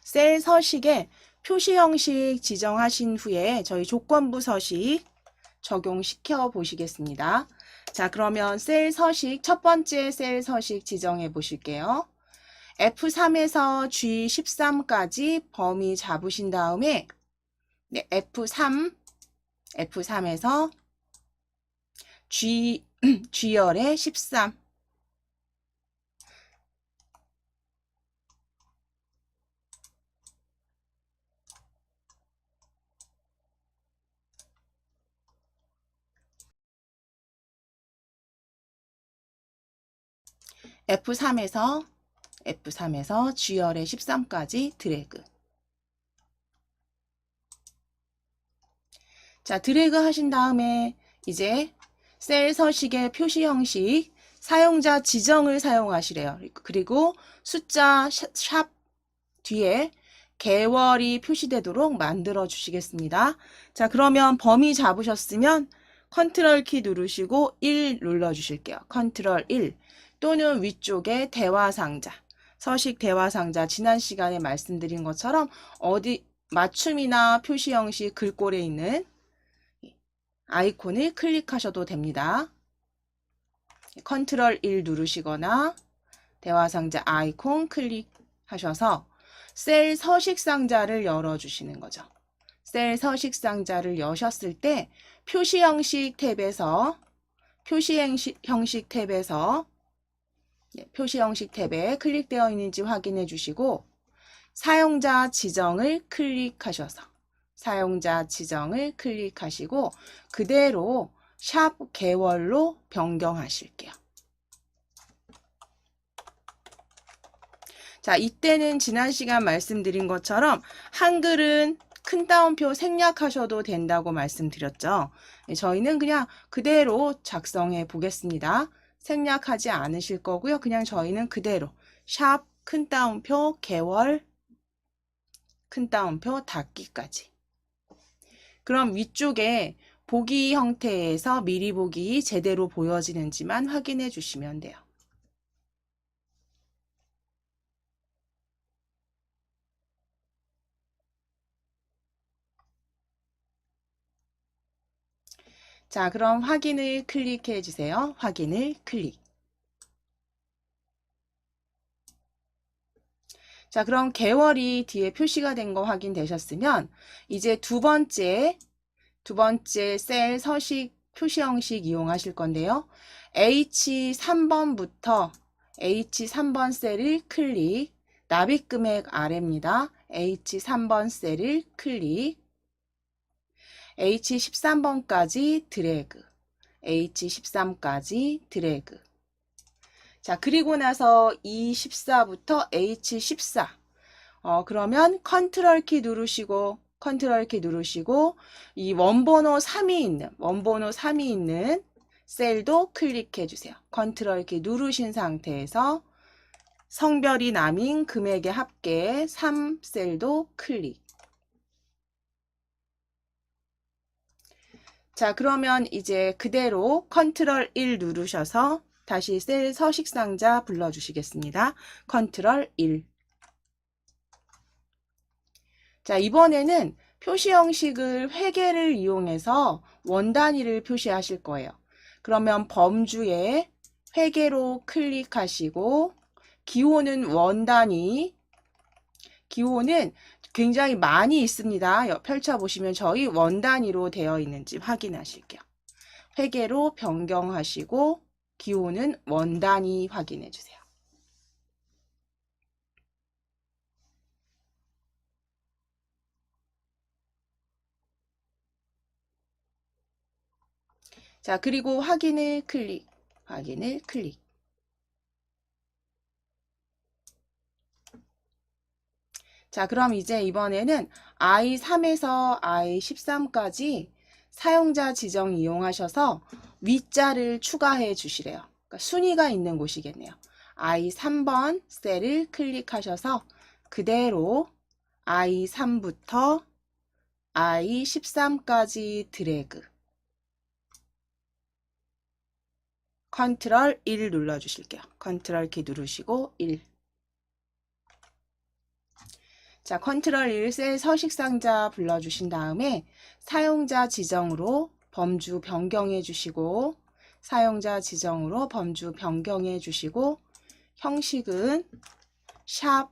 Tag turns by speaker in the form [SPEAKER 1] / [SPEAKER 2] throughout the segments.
[SPEAKER 1] 셀 서식에 표시 형식 지정하신 후에 저희 조건부 서식 적용시켜 보시겠습니다. 자, 그러면 셀 서식, 첫 번째 셀 서식 지정해 보실게요. F3에서 G13까지 범위 잡으신 다음에 네, F3에서 G열의 13 F3에서 G열의 13까지 드래그. 자, 드래그 하신 다음에 이제 셀 서식의 표시 형식 사용자 지정을 사용하시래요. 그리고 숫자 샵 뒤에 개월이 표시되도록 만들어 주시겠습니다. 자, 그러면 범위 잡으셨으면 컨트롤 키 누르시고 1 눌러 주실게요. 컨트롤 1 또는 위쪽에 대화 상자, 서식 대화 상자 지난 시간에 말씀드린 것처럼 어디 맞춤이나 표시 형식 글꼴에 있는 아이콘을 클릭하셔도 됩니다. 컨트롤 1 누르시거나 대화 상자 아이콘 클릭하셔서 셀 서식 상자를 열어주시는 거죠. 셀 서식 상자를 여셨을 때 표시 형식 탭에 클릭되어 있는지 확인해 주시고 사용자 지정을 클릭하시고 그대로 샵 개월로 변경하실게요. 자, 이때는 지난 시간 말씀드린 것처럼 한글은 큰 따옴표 생략하셔도 된다고 말씀드렸죠. 저희는 그냥 그대로 작성해 보겠습니다. 생략하지 않으실 거고요. 그냥 저희는 그대로 샵 큰 따옴표 개월 큰 따옴표 닫기까지. 그럼 위쪽에 보기 형태에서 미리 보기 제대로 보여지는지만 확인해 주시면 돼요. 자, 그럼 확인을 클릭해 주세요. 확인을 클릭. 자, 그럼 개월이 뒤에 표시가 된 거 확인되셨으면 이제 두 번째 셀 서식 표시 형식 이용하실 건데요. H3번부터 H3번 셀을 클릭, 납입 금액 아래입니다. H3번 셀을 클릭, H13번까지 드래그, H13까지 드래그. 자, 그리고 나서 E14부터 H14. 그러면 컨트롤 키 누르시고 이 원번호 3이 있는 셀도 클릭해 주세요. 컨트롤 키 누르신 상태에서 성별이 남인 금액의 합계 3셀도 클릭. 자, 그러면 이제 그대로 컨트롤 1 누르셔서 다시 셀 서식 상자 불러주시겠습니다. 컨트롤 1. 자, 이번에는 표시 형식을 회계를 이용해서 원 단위를 표시하실 거예요. 그러면 범주에 회계로 클릭하시고 기호는 원 단위, 기호는 굉장히 많이 있습니다. 펼쳐보시면 저희 원 단위로 되어 있는지 확인하실게요. 회계로 변경하시고 기호는 원 단위 확인해 주세요. 자, 그리고 확인을 클릭. 자, 그럼 이제 이번에는 I3에서 I13까지 사용자 지정 이용하셔서 위자를 추가해 주시래요. 그러니까 순위가 있는 곳이겠네요. I3번 셀을 클릭하셔서 그대로 I3부터 I13까지 드래그. 컨트롤 1 눌러주실게요. 컨트롤 키 누르시고 1. 자, 컨트롤 1 셀 서식 상자 불러주신 다음에 사용자 지정으로 범주 변경해 주시고 사용자 지정으로 범주 변경해 주시고 형식은 샵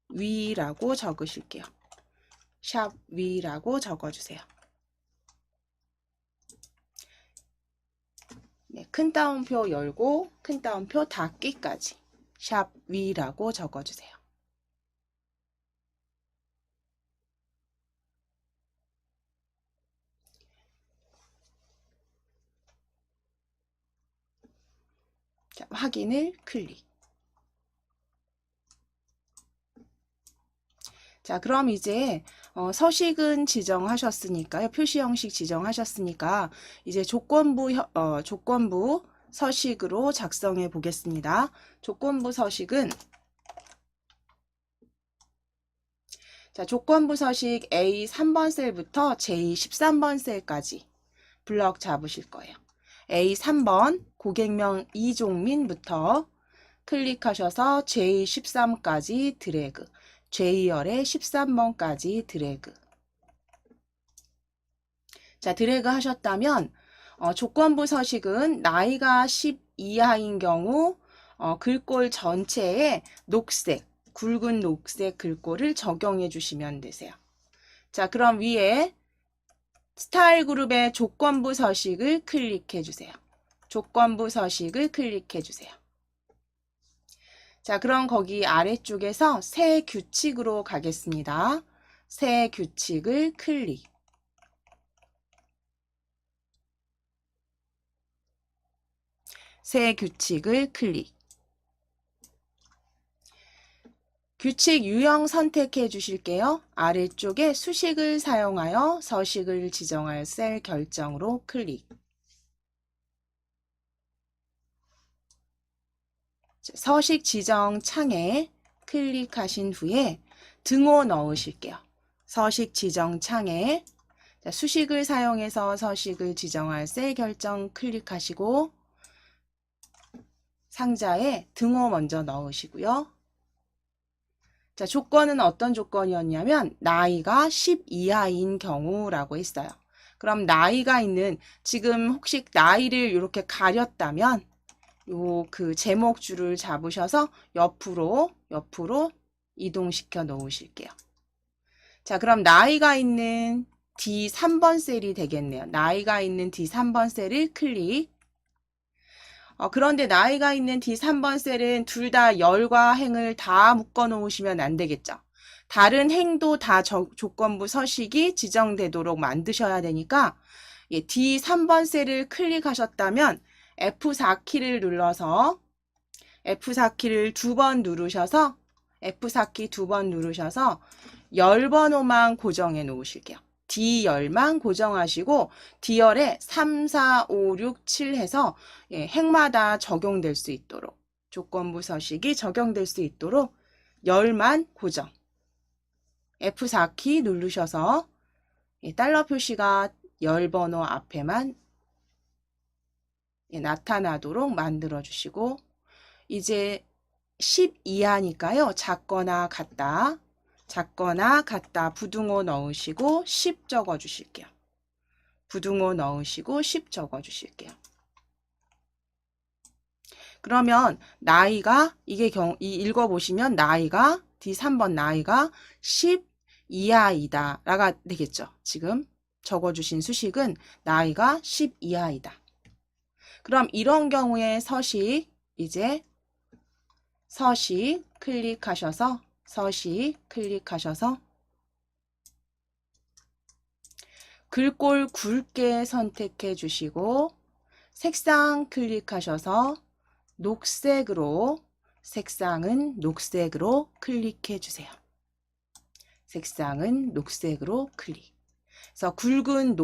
[SPEAKER 1] 위라고 적으실게요. 샵 위라고 적어주세요. 네, 큰 따옴표 열고 큰 따옴표 닫기까지 샵 위라고 적어주세요. 자, 확인을 클릭. 자, 그럼 이제 서식은 지정하셨으니까요. 표시 형식 지정하셨으니까 이제 조건부 서식으로 작성해 보겠습니다. 조건부 서식은 자, 조건부 서식 A 3번 셀부터 J 13번 셀까지 블럭 잡으실 거예요. A 3번 고객명 이종민부터 클릭하셔서 J 13까지 드래그, J열의 13번까지 드래그. 자, 드래그 하셨다면 조건부 서식은 나이가 10 이하인 경우 글꼴 전체에 녹색, 굵은 녹색 글꼴을 적용해 주시면 되세요. 자, 그럼 위에 스타일 그룹의 조건부 서식을 클릭해 주세요. 조건부 서식을 클릭해 주세요. 자, 그럼 거기 아래쪽에서 새 규칙으로 가겠습니다. 새 규칙을 클릭. 새 규칙을 클릭. 규칙 유형 선택해 주실게요. 아래쪽에 수식을 사용하여 서식을 지정할 셀 결정으로 클릭. 서식 지정 창에 클릭하신 후에 등호 넣으실게요. 서식 지정 창에 수식을 사용해서 서식을 지정할 셀 결정 클릭하시고 상자에 등호 먼저 넣으시고요. 자, 조건은 어떤 조건이었냐면 나이가 10 이하인 경우라고 했어요. 그럼 나이가 있는 지금 혹시 나이를 이렇게 가렸다면 요 그 제목 줄을 잡으셔서 옆으로 이동시켜 놓으실게요. 자, 그럼 나이가 있는 D3번 셀이 되겠네요. 나이가 있는 D3번 셀을 클릭. 그런데 나이가 있는 D3번 셀은 둘 다 열과 행을 다 묶어 놓으시면 안 되겠죠. 다른 행도 다 조건부 서식이 지정되도록 만드셔야 되니까 D3번 셀을 클릭하셨다면 F4키를 눌러서 F4키를 2번 누르셔서 F4키 2번 누르셔서 열 번호만 고정해 놓으실게요. D열만 고정하시고 D열에 3, 4, 5, 6, 7 해서 행마다 적용될 수 있도록 조건부 서식이 적용될 수 있도록 열만 고정. F4키 누르셔서 달러 표시가 열 번호 앞에만 나타나도록 만들어 주시고 이제 10 이하니까요. 작거나 같다 부등호 넣으시고 10 적어 주실게요. 부등호 넣으시고 10 적어 주실게요. 그러면 나이가 읽어보시면 나이가 D3번 나이가 10 이하이다 라가 되겠죠. 지금 적어주신 수식은 나이가 10 이하이다. 그럼 이런 경우에 서식 클릭하셔서 글꼴 굵게 선택해 주시고 색상 클릭하셔서 색상은 녹색으로 클릭해 주세요. 색상은 녹색으로 클릭. 그래서 굵은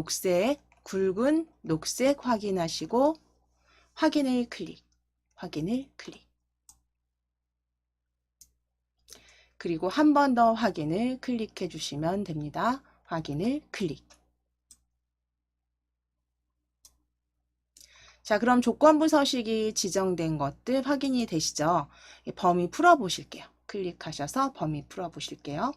[SPEAKER 1] 녹색 확인하시고 확인을 클릭. 그리고 한 번 더 확인을 클릭해 주시면 됩니다. 확인을 클릭. 자, 그럼 조건부 서식이 지정된 것들 확인이 되시죠? 범위 풀어 보실게요. 클릭하셔서 범위 풀어 보실게요.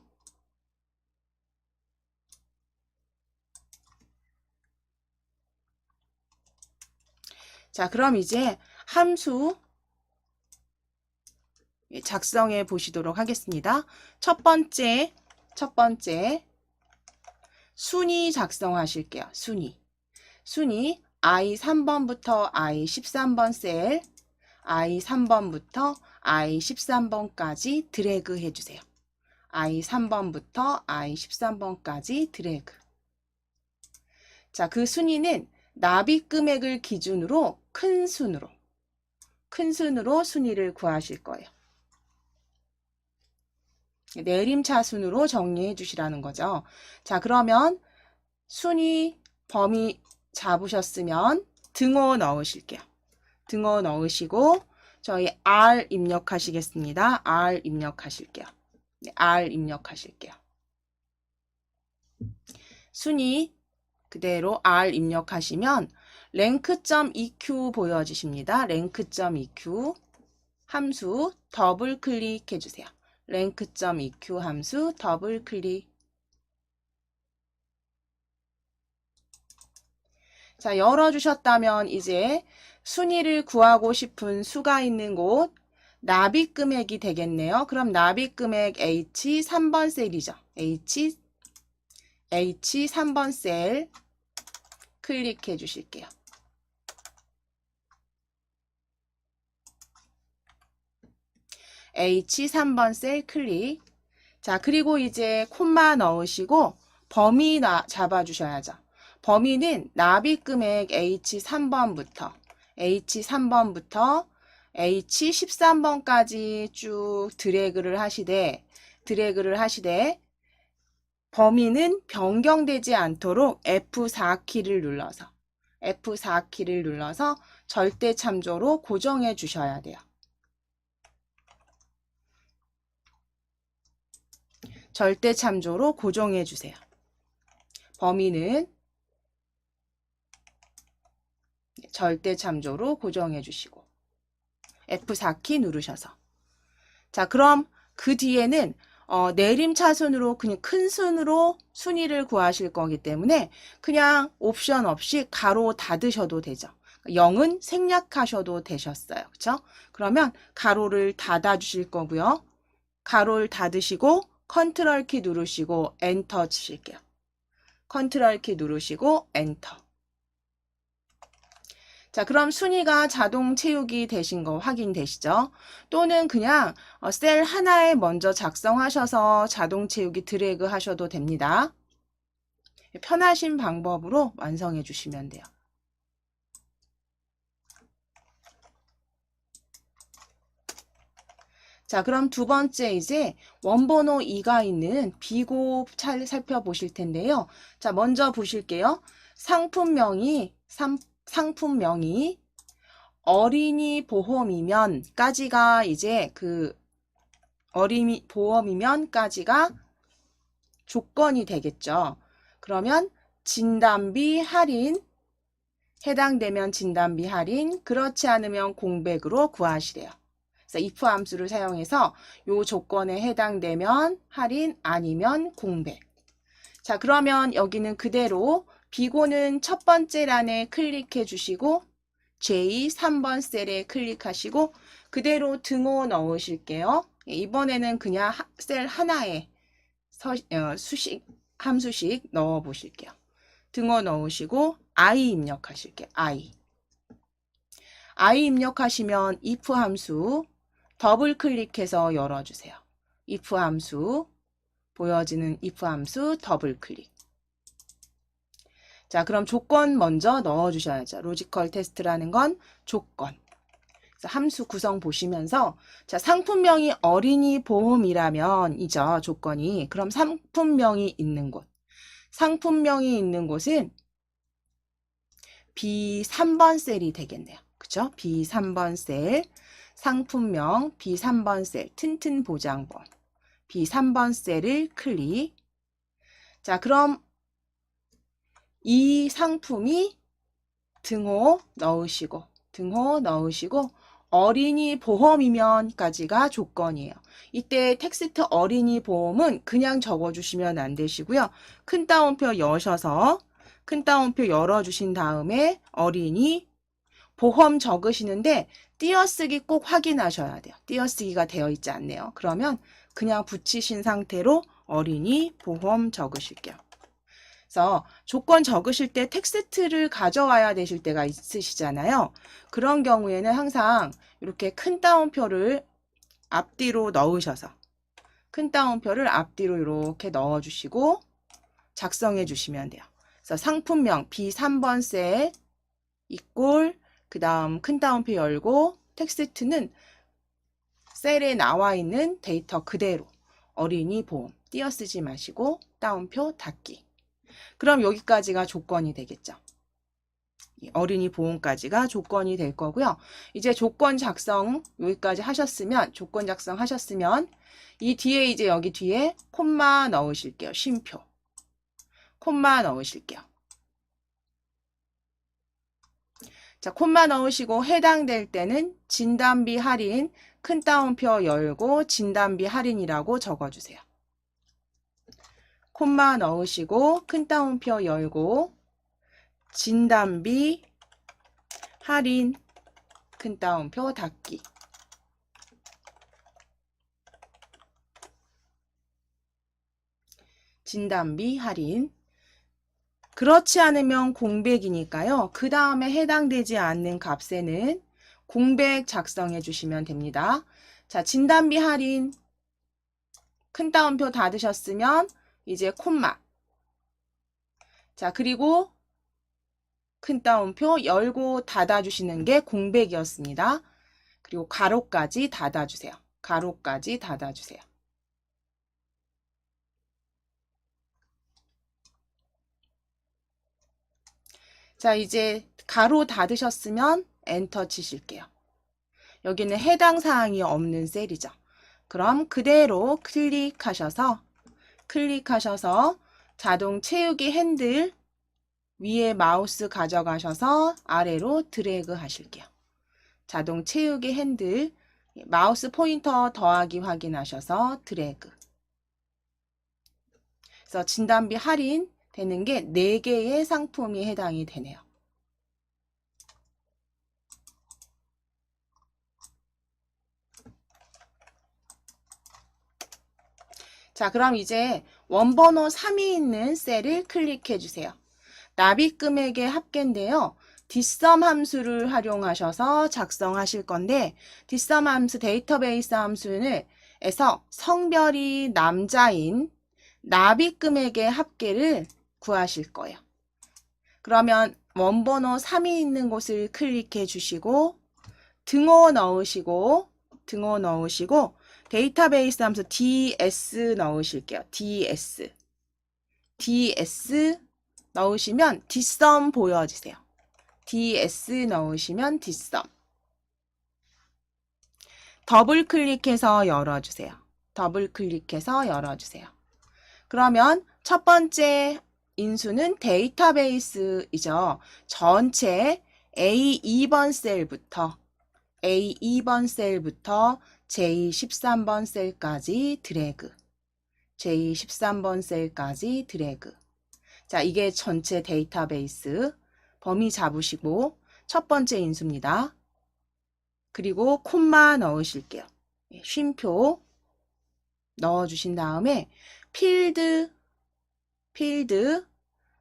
[SPEAKER 1] 자, 그럼 이제 함수 작성해 보시도록 하겠습니다. 첫 번째 순위 작성하실게요. 순위 I 3번부터 I 13번 셀, I 3번부터 I 13번까지 드래그 해주세요. I 3번부터 I 13번까지 드래그. 자, 그 순위는 납입 금액을 기준으로 큰 순으로 순위를 구하실 거예요. 내림차순으로 정리해 주시라는 거죠. 자, 그러면 순위 범위 잡으셨으면 등호 넣으실게요. 등호 넣으시고 저희 R 입력하시겠습니다. R 입력하실게요. 네, R 입력하실게요. 순위 그대로 R 입력하시면 rank.eq 보여지십니다. rank.eq 함수 더블 클릭해 주세요. rank.eq 함수 더블 클릭. 자, 열어주셨다면 이제 순위를 구하고 싶은 수가 있는 곳 납입 금액이 되겠네요. 그럼 납입 금액 H 3번 셀이죠. H 3번 셀 클릭해 주실게요. H 3번 셀 클릭. 자, 그리고 이제 콤마 넣으시고 범위 잡아주셔야죠. 범위는 납입 금액 H 3번부터 H 13번까지 쭉 드래그를 하시되 범위는 변경되지 않도록 F4키를 눌러서 절대 참조로 고정해 주셔야 돼요. 절대 참조로 고정해 주세요. 범위는 절대 참조로 고정해 주시고 F4키 누르셔서. 자, 그럼 그 뒤에는 내림차순으로 그냥 큰 순으로 순위를 구하실 거기 때문에 그냥 옵션 없이 가로 닫으셔도 되죠. 0은 생략하셔도 되셨어요. 그렇죠? 그러면 가로를 닫아 주실 거고요. 가로를 닫으시고 컨트롤 키 누르시고 엔터 치실게요. 컨트롤 키 누르시고 엔터. 자, 그럼 순위가 자동 채우기 되신 거 확인되시죠? 또는 그냥 셀 하나에 먼저 작성하셔서 자동 채우기 드래그 하셔도 됩니다. 편하신 방법으로 완성해 주시면 돼요. 자, 그럼 두 번째 이제 원번호 2가 있는 비고 살펴보실 텐데요. 자, 먼저 보실게요. 상품명이 어린이 보험이면까지가 이제 그 어린이 보험이면까지가 조건이 되겠죠. 그러면 진단비 할인, 해당되면 진단비 할인, 그렇지 않으면 공백으로 구하시래요. 그래서 if 함수를 사용해서 요 조건에 해당되면 할인, 아니면 공백. 자, 그러면 여기는 그대로 비고는 첫 번째 란에 클릭해 주시고 J 3번 셀에 클릭하시고 그대로 등호 넣으실게요. 이번에는 그냥 셀 하나에 함수식 넣어 보실게요. 등호 넣으시고 I 입력하실게요. I 입력하시면 if 함수 더블 클릭해서 열어주세요. if 함수 보여지는 if 함수 더블 클릭. 자, 그럼 조건 먼저 넣어주셔야죠. 로지컬 테스트라는 건 조건. 그래서 함수 구성 보시면서 자, 상품명이 어린이 보험이라면 이죠. 조건이. 그럼 상품명이 있는 곳. 상품명이 있는 곳은 B3번 셀이 되겠네요. 그죠? B3번 셀. 상품명 B3번 셀. 튼튼 보장보험. B3번 셀을 클릭. 자, 그럼 이 상품이 등호 넣으시고 어린이 보험이면까지가 조건이에요. 이때 텍스트 어린이 보험은 그냥 적어주시면 안 되시고요. 큰 따옴표 여셔서 큰 따옴표 열어주신 다음에 어린이 보험 적으시는데 띄어쓰기 꼭 확인하셔야 돼요. 띄어쓰기가 되어 있지 않네요. 그러면 그냥 붙이신 상태로 어린이 보험 적으실게요. 그래서 조건 적으실 때 텍스트를 가져와야 되실 때가 있으시잖아요. 그런 경우에는 항상 이렇게 큰 따옴표를 앞뒤로 넣으셔서 큰 따옴표를 앞뒤로 이렇게 넣어주시고 작성해 주시면 돼요. 그래서 상품명 B3번 셀 이꼴 그 다음 큰 따옴표 열고 텍스트는 셀에 나와 있는 데이터 그대로 어린이 보험 띄어쓰지 마시고 따옴표 닫기. 그럼 여기까지가 조건이 되겠죠. 어린이 보험까지가 조건이 될 거고요. 이제 조건 작성 여기까지 하셨으면 조건 작성 하셨으면 이 뒤에 이제 여기 뒤에 콤마 넣으실게요. 쉼표. 콤마 넣으실게요. 자, 콤마 넣으시고 해당될 때는 진단비 할인 큰 따옴표 열고 진단비 할인이라고 적어주세요. 콤마 넣으시고 큰 따옴표 열고 진단비 할인 큰 따옴표 닫기. 진단비 할인. 그렇지 않으면 공백이니까요. 그 다음에 해당되지 않는 값에는 공백 작성해 주시면 됩니다. 자, 진단비 할인 큰 따옴표 닫으셨으면 이제 콤마. 자, 그리고 큰 따옴표 열고 닫아주시는 게 공백이었습니다. 그리고 가로까지 닫아주세요. 가로까지 닫아주세요. 자, 이제 가로 닫으셨으면 엔터 치실게요. 여기는 해당 사항이 없는 셀이죠. 그럼 그대로 클릭하셔서 자동 채우기 핸들 위에 마우스 가져가셔서 아래로 드래그 하실게요. 자동 채우기 핸들 마우스 포인터 더하기 확인하셔서 드래그. 그래서 진단비 할인 되는 게 4개의 상품이 해당이 되네요. 자, 그럼 이제 원번호 3이 있는 셀을 클릭해 주세요. 납입 금액의 합계인데요. 뒷섬 함수를 활용하셔서 작성하실 건데 뒷섬 함수 데이터베이스 함수에서 성별이 남자인 납입 금액의 합계를 구하실 거예요. 그러면 원번호 3이 있는 곳을 클릭해 주시고 등호 넣으시고 데이터베이스 함수 ds 넣으실게요. ds 넣으시면 뒷섬 보여주세요. ds 넣으시면 뒷섬. 더블 클릭해서 열어주세요. 더블 클릭해서 열어주세요. 그러면 첫 번째 인수는 데이터베이스이죠. 전체 A2번 셀부터 J13번 셀까지 드래그. J13번 셀까지 드래그. 자, 이게 전체 데이터베이스. 범위 잡으시고 첫 번째 인수입니다. 그리고 콤마 넣으실게요. 쉼표 넣어주신 다음에 필드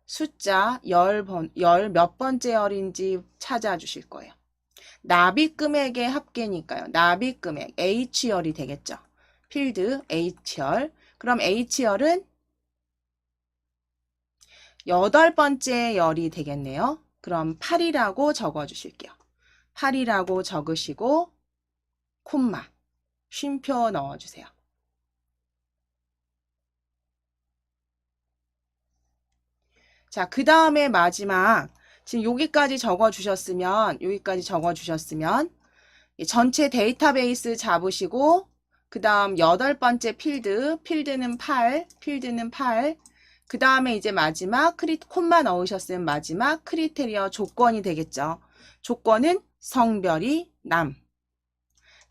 [SPEAKER 1] 숫자 열 몇 번째 열인지 찾아주실 거예요. 납입 금액의 합계니까요. 납입 금액 H열이 되겠죠. 필드 H열. 그럼 H열은 8번째 열이 되겠네요. 그럼 8이라고 적어주실게요. 8이라고 적으시고 콤마 쉼표 넣어주세요. 자, 그 다음에 마지막 지금 여기까지 적어주셨으면 전체 데이터베이스 잡으시고 그 다음 8번째 필드는 8 그 다음에 이제 마지막 콤마 넣으셨으면 마지막 크리테리어 조건이 되겠죠. 조건은 성별이 남.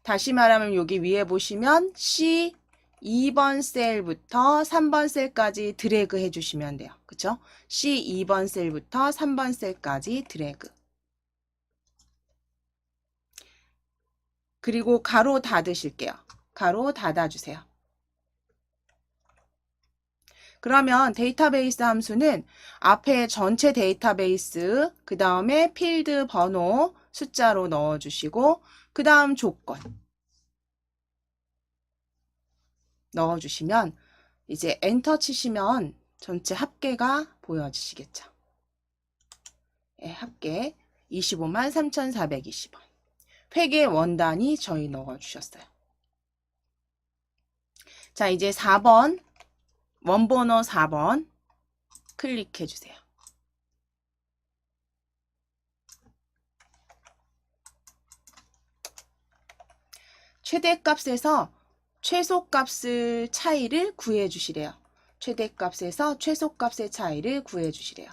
[SPEAKER 1] 다시 말하면 여기 위에 보시면 C 2번 셀부터 3번 셀까지 드래그 해주시면 돼요. 그쵸? C 2번 셀부터 3번 셀까지 드래그. 그리고 가로 닫으실게요. 가로 닫아주세요. 그러면 데이터베이스 함수는 앞에 전체 데이터베이스, 그 다음에 필드 번호 숫자로 넣어주시고 그 다음 조건 넣어주시면 이제 엔터 치시면 전체 합계가 보여지시겠죠. 네, 합계 25만 3,420원. 회계 원단이 저희 넣어주셨어요. 자, 이제 4번, 원번호 4번 클릭해 주세요. 최대값에서 최소값의 차이를 구해 주시래요. 최대값에서 최소값의 차이를 구해 주시래요.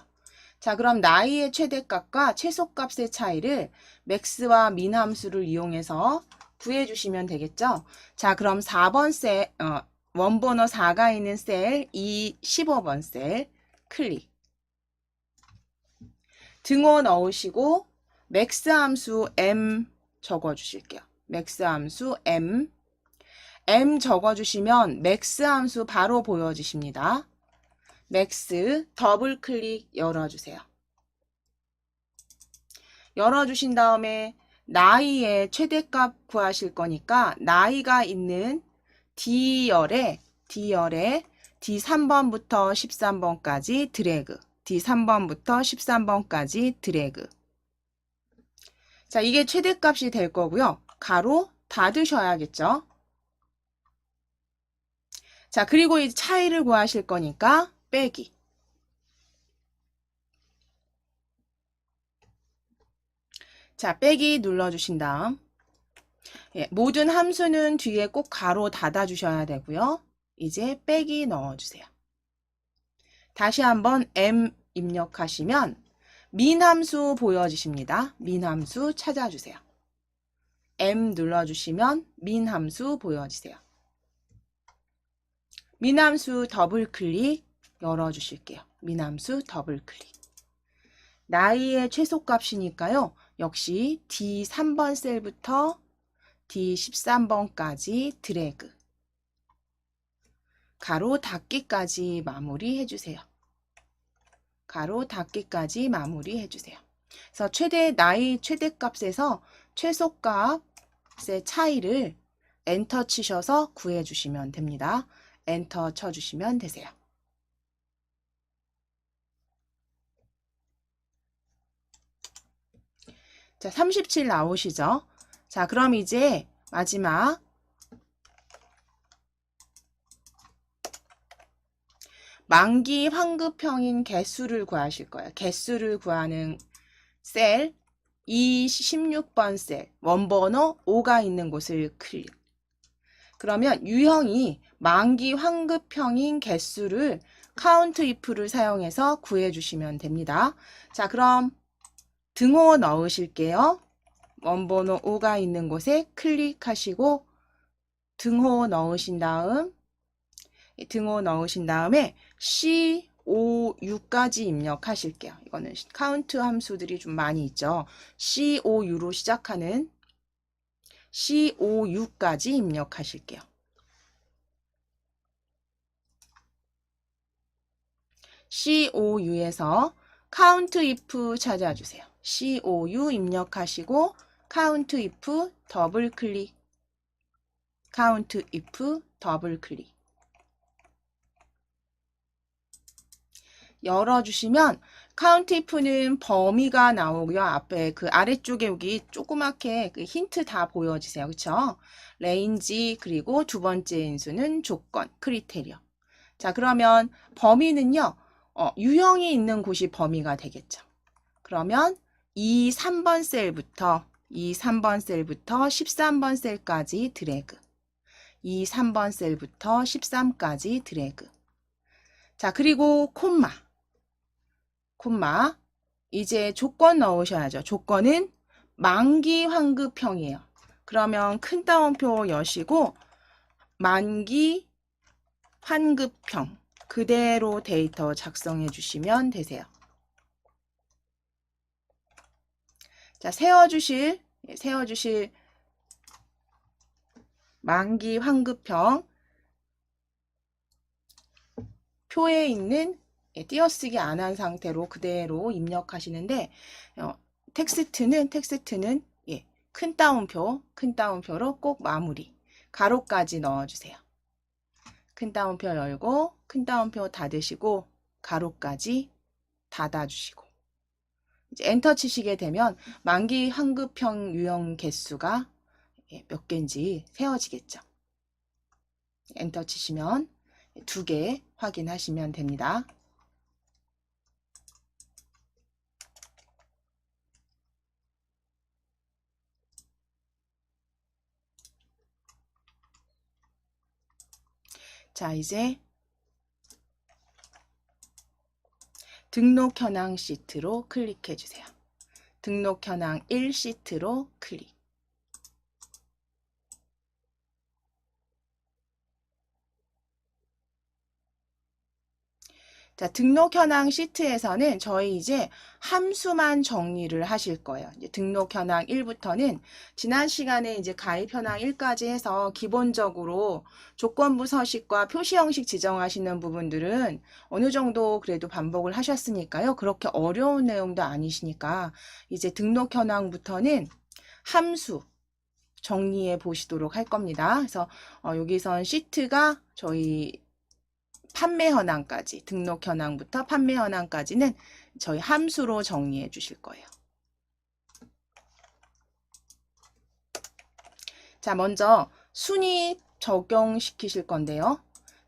[SPEAKER 1] 자, 그럼 나이의 최대값과 최소값의 차이를 맥스와 민 함수를 이용해서 구해 주시면 되겠죠? 자, 그럼 4번 셀, 원번호 4가 있는 셀 15번 셀 클릭. 등호 넣으시고 맥스 함수 m 적어 주실게요. 맥스 함수 m 적어주시면 맥스 함수 바로 보여지십니다. 맥스 더블 클릭 열어주세요. 열어주신 다음에 나이의 최대값 구하실 거니까 나이가 있는 D열에 D3번부터 13번까지 드래그, D3번부터 13번까지 드래그. 자, 이게 최대값이 될 거고요. 가로 닫으셔야겠죠. 자, 그리고 이 차이를 구하실 거니까 빼기. 자, 빼기 눌러주신 다음 모든 함수는 뒤에 꼭 가로 닫아 주셔야 되고요. 이제 빼기 넣어주세요. 다시 한번 m 입력하시면 민 함수 보여지십니다. 민 함수 찾아주세요. m 눌러주시면 민 함수 보여지세요. 민 함수 더블 클릭 열어주실게요. 민 함수 더블 클릭. 나이의 최소값이니까요. 역시 D3번 셀부터 D13번까지 드래그. 가로 닫기까지 마무리 해주세요. 가로 닫기까지 마무리 해주세요. 그래서 나이 최대값에서 최소값의 차이를 엔터 치셔서 구해주시면 됩니다. 엔터 쳐주시면 되세요. 자, 37 나오시죠? 자, 그럼 이제 마지막 만기 환급형인 개수를 구하실 거예요. 개수를 구하는 셀 16번 셀 원번호 5가 있는 곳을 클릭. 그러면 유형이 만기 환급형인 개수를 count if를 사용해서 구해 주시면 됩니다. 자, 그럼 등호 넣으실게요. 원번호 5가 있는 곳에 클릭하시고 등호 넣으신 다음에 C5U까지 입력하실게요. 이거는 카운트 함수들이 좀 많이 있죠. C5U로 시작하는 C5U까지 입력하실게요. C5U에서 count if 찾아주세요. C5U 입력하시고 count if 더블 클릭. count if 더블 클릭. 열어주시면 count if는 범위가 나오고요. 앞에 그 아래쪽에 여기 조그맣게 그 힌트 다 보여지세요. 그쵸? 레인지 그리고 두 번째 인수는 조건, 크리테리어. 자, 그러면 범위는요. 유형이 있는 곳이 범위가 되겠죠. 그러면 3번 셀부터 13번 셀까지 드래그. 3번 셀부터 13까지 드래그. 자, 그리고 콤마. 이제 조건 넣으셔야죠. 조건은 만기 환급형이에요. 그러면 큰 따옴표 여시고 만기 환급형 그대로 데이터 작성해 주시면 되세요. 자, 세워주실 만기 환급형 표에 있는 띄어쓰기 안 한 상태로 그대로 입력하시는데 텍스트는 큰 따옴표로 꼭 마무리 가로까지 넣어주세요. 큰 따옴표 열고 큰 따옴표 닫으시고 가로까지 닫아주시고 이제 엔터 치시게 되면 만기 환급형 유형 개수가 몇 개인지 세워지겠죠. 엔터 치시면 2개 확인하시면 됩니다. 자, 이제 등록 현황 시트로 클릭해 주세요. 등록 현황 1 시트로 클릭. 자, 등록 현황 시트에서는 저희 이제 함수만 정리를 하실 거예요. 이제 등록 현황 1부터는 지난 시간에 이제 가입 현황 1까지 해서 기본적으로 조건부 서식과 표시 형식 지정하시는 부분들은 어느 정도 그래도 반복을 하셨으니까요. 그렇게 어려운 내용도 아니시니까 이제 등록 현황부터는 함수 정리해 보시도록 할 겁니다. 그래서 여기선 시트가 저희 판매 현황까지, 등록 현황부터 판매 현황까지는 저희 함수로 정리해 주실 거예요. 자, 먼저 순위 적용시키실 건데요.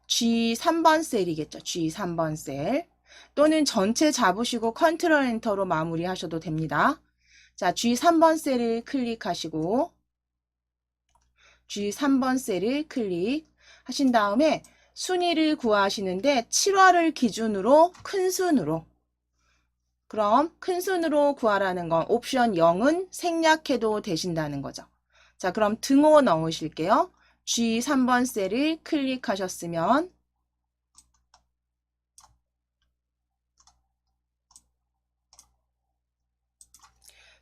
[SPEAKER 1] G3번 셀이겠죠. G3번 셀. 또는 전체 잡으시고 컨트롤 엔터로 마무리하셔도 됩니다. 자, G3번 셀을 클릭하시고 G3번 셀을 클릭하신 다음에 순위를 구하시는데 7월을 기준으로 큰 순으로 그럼 큰 순으로 구하라는 건 옵션 0은 생략해도 되신다는 거죠. 자, 그럼 등호 넣으실게요. G3번 셀을 클릭하셨으면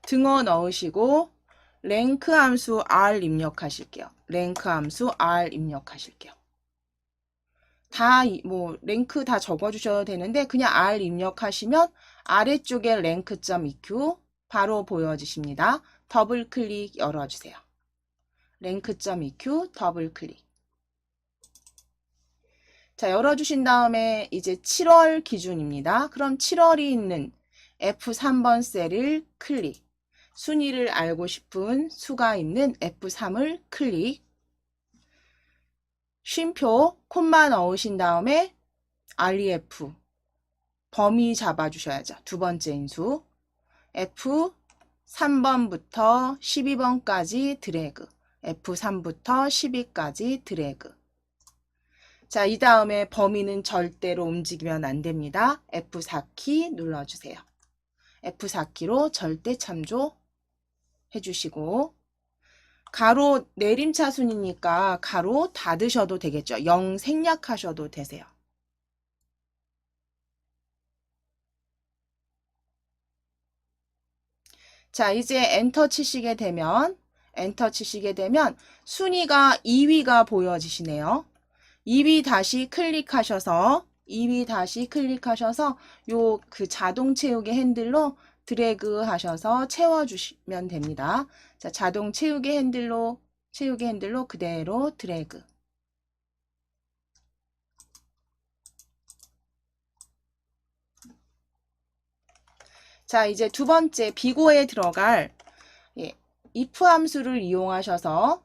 [SPEAKER 1] 등호 넣으시고 랭크 함수 R 입력하실게요. 랭크 함수 R 입력하실게요. 다 랭크 다 적어주셔도 되는데 그냥 R 입력하시면 아래쪽에 랭크.eq 바로 보여지십니다. 더블 클릭 열어주세요. 랭크.eq 더블 클릭. 자, 열어주신 다음에 이제 7월 기준입니다. 그럼 7월이 있는 F3번 셀을 클릭. 순위를 알고 싶은 수가 있는 F3을 클릭. 쉼표 콤마 넣으신 다음에 REF 범위 잡아주셔야죠. 두 번째 인수 F3번부터 12번까지 드래그 F3부터 12까지 드래그. 자, 이 다음에 범위는 절대로 움직이면 안 됩니다. F4키 눌러주세요. F4키로 절대 참조 해주시고 가로 내림차순이니까 가로 닫으셔도 되겠죠. 0 생략하셔도 되세요. 자, 이제 엔터 치시게 되면 순위가 2위가 보여지시네요. 2위 다시 클릭하셔서 요 그 자동 채우기 핸들로 드래그 하셔서 채워주시면 됩니다. 자, 자동 채우기 핸들로 그대로 드래그. 자, 이제 두 번째 비고에 들어갈 if 함수를 이용하셔서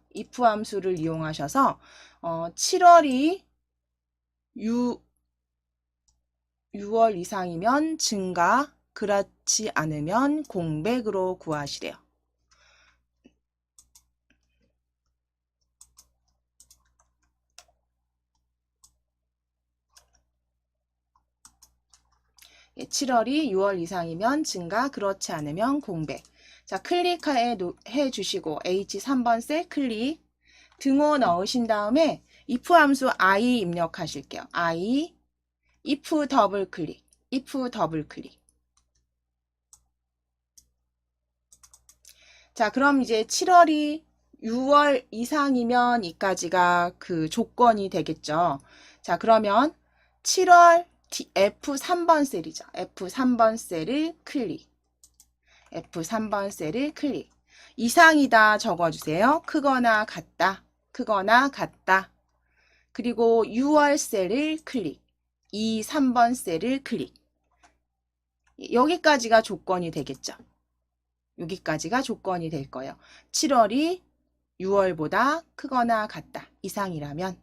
[SPEAKER 1] 7월이 6월 이상이면 증가, 그렇지 않으면 공백으로 구하시래요. 예, 7월이 6월 이상이면 증가, 그렇지 않으면 공백. 자, 클릭해 주시고 H3번 셀 클릭, 등호 넣으신 다음에 if 함수 I 입력하실게요. I, if 더블 클릭. 자, 그럼 이제 7월이 6월 이상이면 이까지가 그 조건이 되겠죠. 자, 그러면 7월 F3번 셀이죠. F3번 셀을 클릭. F3번 셀을 클릭. 이상이다 적어주세요. 크거나 같다. 크거나 같다. 그리고 6월 셀을 클릭. 3번 셀을 클릭. 여기까지가 조건이 되겠죠. 여기까지가 조건이 될 거예요. 7월이 6월보다 크거나 같다. 이상이라면.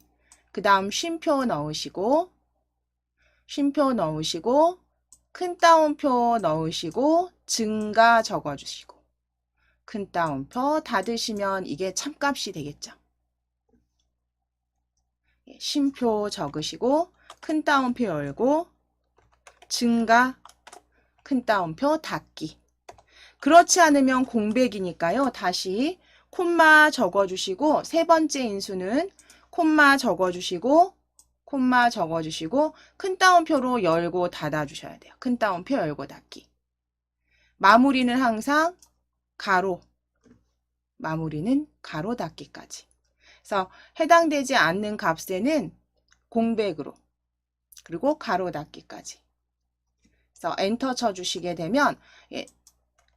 [SPEAKER 1] 그 다음 쉼표 넣으시고, 쉼표 넣으시고, 큰 따옴표 넣으시고, 증가 적어주시고, 큰 따옴표 닫으시면 이게 참값이 되겠죠. 쉼표 적으시고, 큰 따옴표 열고, 증가, 큰 따옴표 닫기. 그렇지 않으면 공백이니까요. 다시 콤마 적어주시고, 세 번째 인수는 콤마 적어주시고, 콤마 적어주시고, 큰 따옴표로 열고 닫아주셔야 돼요. 큰 따옴표 열고 닫기. 마무리는 항상 가로, 마무리는 가로 닫기까지. 그래서 해당되지 않는 값에는 공백으로, 그리고 가로 닫기까지. 그래서 엔터 쳐주시게 되면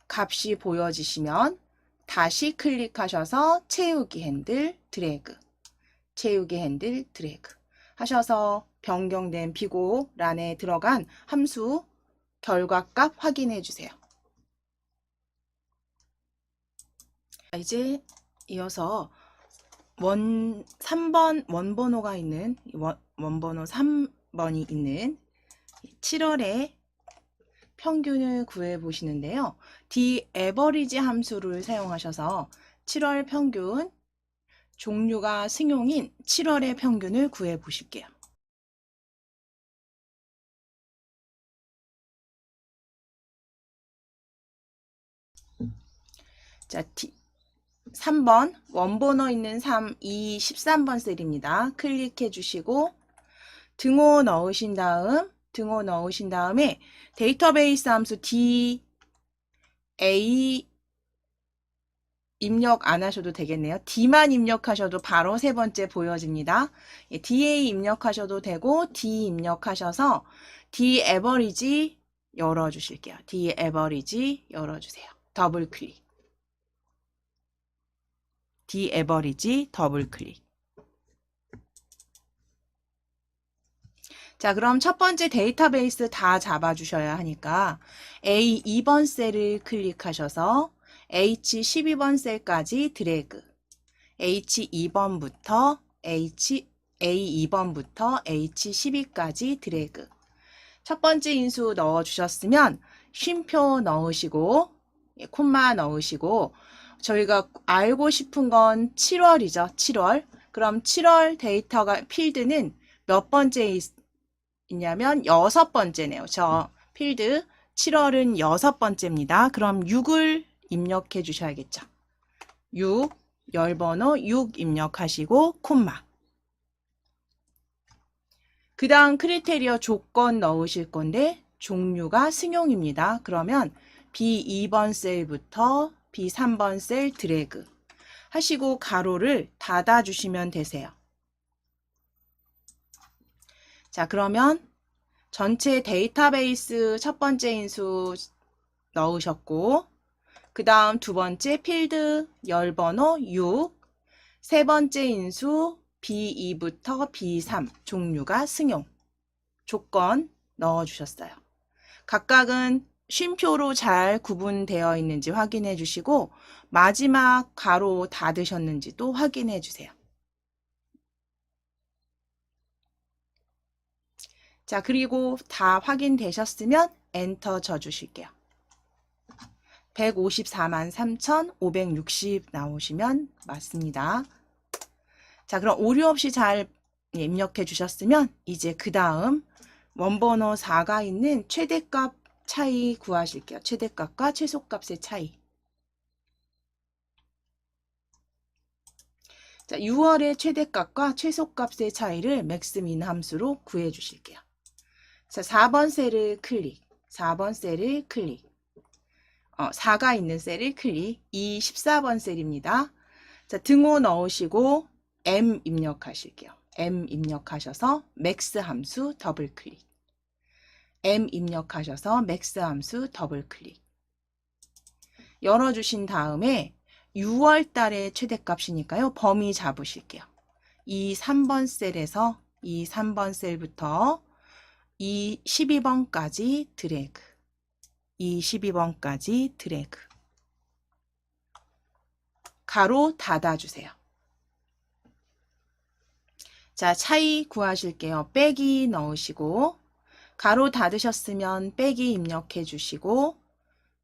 [SPEAKER 1] 값이 보여지시면 다시 클릭하셔서 채우기 핸들 드래그, 채우기 핸들 드래그 하셔서 변경된 비고란에 들어간 함수 결과값 확인해 주세요. 이제 이어서 3번 원번호가 있는 원번호 3번이 있는 7월에 평균을 구해 보시는데요. average 함수를 사용하셔서 7월 평균 종류가 승용인 7월의 평균을 구해 보실게요. 자, 3번 원번호 있는 13번 셀입니다. 클릭해 주시고 등호 넣으신 다음에 데이터베이스 함수 DA 입력 안 하셔도 되겠네요. D만 입력하셔도 바로 세 번째 보여집니다. DA 입력하셔도 되고 D 입력하셔서 D average 열어주실게요. D average 열어주세요. 더블 클릭. D average 더블 클릭. 자, 그럼 첫 번째 데이터베이스 다 잡아주셔야 하니까 A2번 셀을 클릭하셔서 H12번 셀까지 드래그. H2번부터 A2번부터 H12까지 드래그. 첫 번째 인수 넣어주셨으면 쉼표 넣으시고 콤마 넣으시고 저희가 알고 싶은 건 7월이죠. 7월. 그럼 7월 데이터가 필드는 몇 번째 있냐면 6번째네요. 저 필드 7월은 6번째입니다. 그럼 6을 입력해 주셔야겠죠. 6, 열번호 6 입력하시고 콤마. 그 다음 크리테리어 조건 넣으실 건데 종류가 승용입니다. 그러면 B2번 셀부터 B3번 셀 드래그 하시고 가로를 닫아주시면 되세요. 자, 그러면 전체 데이터베이스 첫 번째 인수 넣으셨고 그 다음 두 번째 필드 열번호 6, 세 번째 인수 B2부터 B3 종류가 승용 조건 넣어주셨어요. 각각은 쉼표로 잘 구분되어 있는지 확인해 주시고 마지막 가로 닫으셨는지도 확인해 주세요. 자, 그리고 다 확인되셨으면 엔터 쳐주실게요. 154만 3,560 나오시면 맞습니다. 자, 그럼 오류 없이 잘 입력해 주셨으면 이제 그 다음 원번호 4가 있는 최대값 차이 구하실게요. 최대값과 최소값의 차이. 자, 6월의 최대값과 최소값의 차이를 맥스민 함수로 구해 주실게요. 자, 4번 셀을 클릭. 4번 셀을 클릭. 4가 있는 셀을 클릭. 이 14번 셀입니다. 자, 등호 넣으시고 M 입력하실게요. M 입력하셔서 맥스 함수 더블 클릭. M 입력하셔서 맥스 함수 더블 클릭. 열어주신 다음에 6월 달의 최대값이니까요. 범위 잡으실게요. 이 3번 셀에서 이 3번 셀부터 이 12번까지 드래그. 이 12번까지 드래그. 가로 닫아주세요. 자, 차이 구하실게요. 빼기 넣으시고 가로 닫으셨으면 빼기 입력해 주시고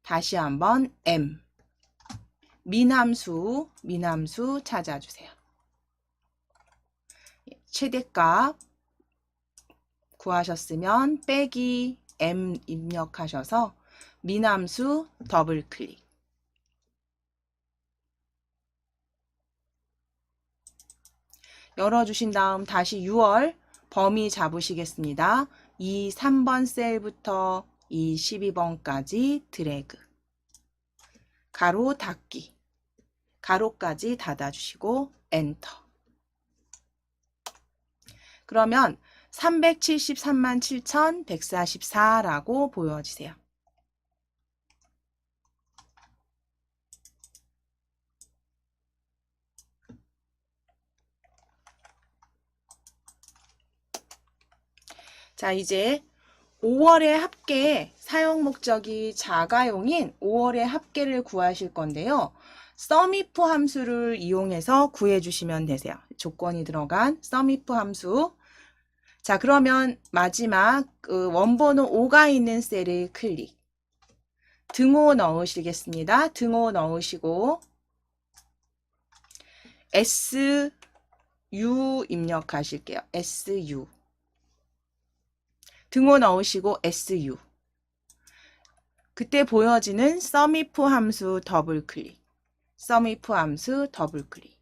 [SPEAKER 1] 다시 한번 M 민함수 찾아주세요. 최대값 구하셨으면 빼기 M 입력하셔서 민함수 더블 클릭. 열어주신 다음 다시 6월 범위 잡으시겠습니다. 이 3번 셀부터 이 12번까지 드래그. 가로 닫기. 가로까지 닫아주시고 엔터. 그러면 373,144라고 보여지세요. 자, 이제 5월의 합계 사용 목적이 자가용인 5월의 합계를 구하실 건데요. SUMIF 함수를 이용해서 구해주시면 되세요. 조건이 들어간 SUMIF 함수. 자, 그러면 마지막 원번호 5가 있는 셀을 클릭. 등호 넣으시겠습니다. 등호 넣으시고 SU 입력하실게요. SU. 등호 넣으시고 SU. 그때 보여지는 SUMIF 함수 더블 클릭. SUMIF 함수 더블 클릭.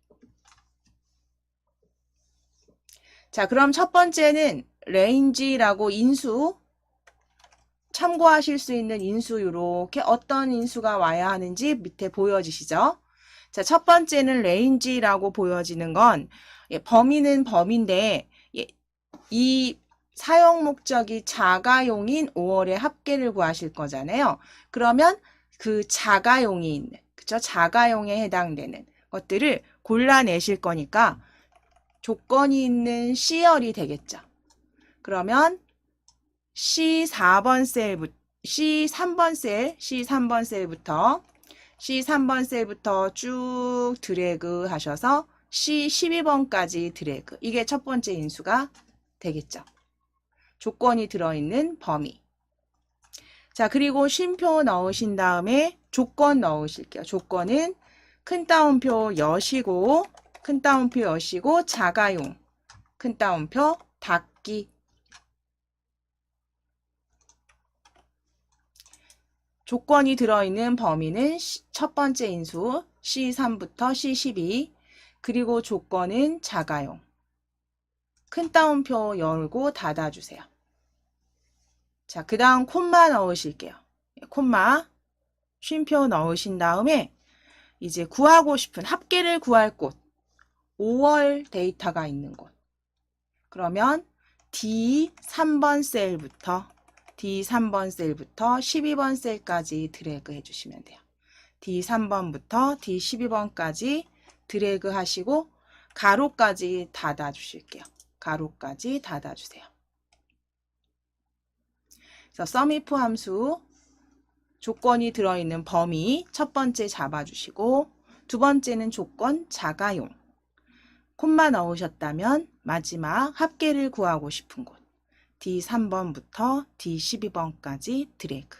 [SPEAKER 1] 자, 그럼 첫 번째는 range라고 인수 참고하실 수 있는 인수 이렇게 어떤 인수가 와야 하는지 밑에 보여지시죠? 자, 첫 번째는 range라고 보여지는 건 범위는 범위인데 이 사용 목적이 자가용인 5월의 합계를 구하실 거잖아요. 그러면 그 자가용이 있는, 그쵸? 자가용에 해당되는 것들을 골라내실 거니까 조건이 있는 C열이 되겠죠. 그러면 C3번 셀부터 쭉 드래그 하셔서 C12번까지 드래그. 이게 첫 번째 인수가 되겠죠. 조건이 들어있는 범위. 자, 그리고 쉼표 넣으신 다음에 조건 넣으실게요. 조건은 큰 따옴표 여시고 자가용, 큰 따옴표 닫기. 조건이 들어있는 범위는 첫 번째 인수 C3부터 C12, 그리고 조건은 자가용. 큰 따옴표 열고 닫아주세요. 자, 그 다음 콤마 넣으실게요. 콤마, 쉼표 넣으신 다음에 이제 구하고 싶은 합계를 구할 곳, 5월 데이터가 있는 곳. 그러면 D3번 셀부터 12번 셀까지 드래그 해주시면 돼요. D3번부터 D12번까지 드래그 하시고 가로까지 닫아주실게요. 가로까지 닫아주세요. 그래서 SUMIF 함수 조건이 들어있는 범위 첫 번째 잡아주시고 두 번째는 조건 자가용. 콤마 넣으셨다면 마지막 합계를 구하고 싶은 곳 D3번부터 D12번까지 드래그.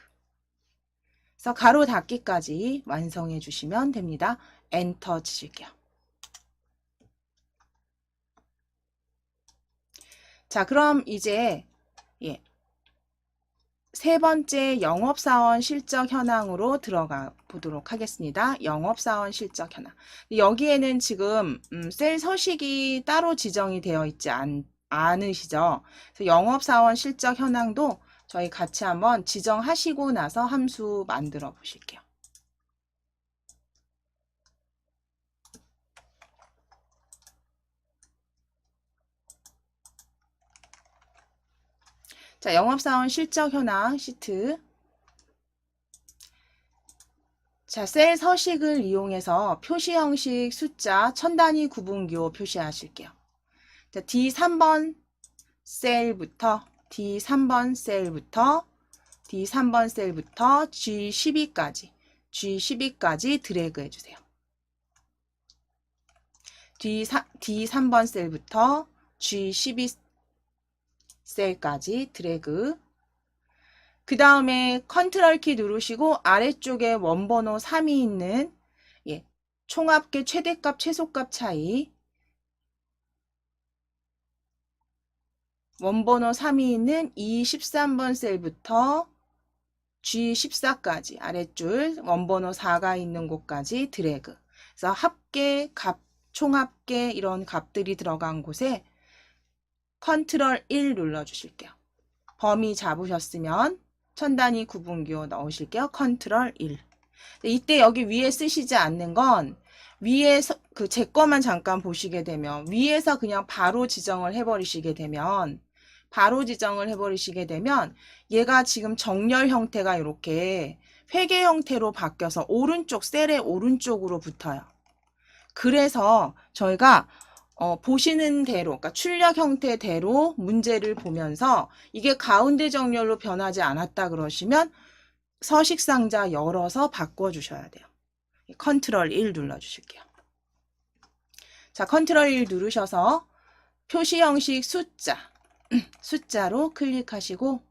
[SPEAKER 1] 그래서 가로 닫기까지 완성해 주시면 됩니다. 엔터 치실게요. 자, 그럼 이제 세 번째 영업사원 실적 현황으로 들어가 보도록 하겠습니다. 영업사원 실적 현황. 여기에는 지금 셀 서식이 따로 지정이 되어 있지 않으시죠? 그래서 영업사원 실적 현황도 저희 같이 한번 지정하시고 나서 함수 만들어 보실게요. 자, 영업사원 실적 현황 시트. 자, 셀 서식을 이용해서 표시 형식 숫자 천 단위 구분기호 표시하실게요. 자, D3번 셀부터 D3번 셀부터 G12까지 드래그 해주세요. D3번 셀부터 G12 셀까지 드래그. 그 다음에 컨트롤 키 누르시고 아래쪽에 원번호 3이 있는 총합계 최대값 최소값 차이, 원번호 3이 있는 E13번 셀부터 G14까지 아랫줄 원번호 4가 있는 곳까지 드래그. 그래서 합계, 값, 총합계 이런 값들이 들어간 곳에 컨트롤 1 눌러주실게요. 범위 잡으셨으면 천 단위 구분기호 넣으실게요. 컨트롤 1. 이때 여기 위에 쓰시지 않는 건 위에서 제 거만 잠깐 보시게 되면 위에서 그냥 바로 지정을 해버리시게 되면 얘가 지금 정렬 형태가 이렇게 회계 형태로 바뀌어서 오른쪽 셀의 오른쪽으로 붙어요. 그래서 저희가 보시는 대로, 그러니까 출력 형태대로 문제를 보면서 이게 가운데 정렬로 변하지 않았다 그러시면 서식 상자 열어서 바꿔주셔야 돼요. 컨트롤 1 눌러주실게요. 자, 컨트롤 1 누르셔서 표시 형식 숫자로 클릭하시고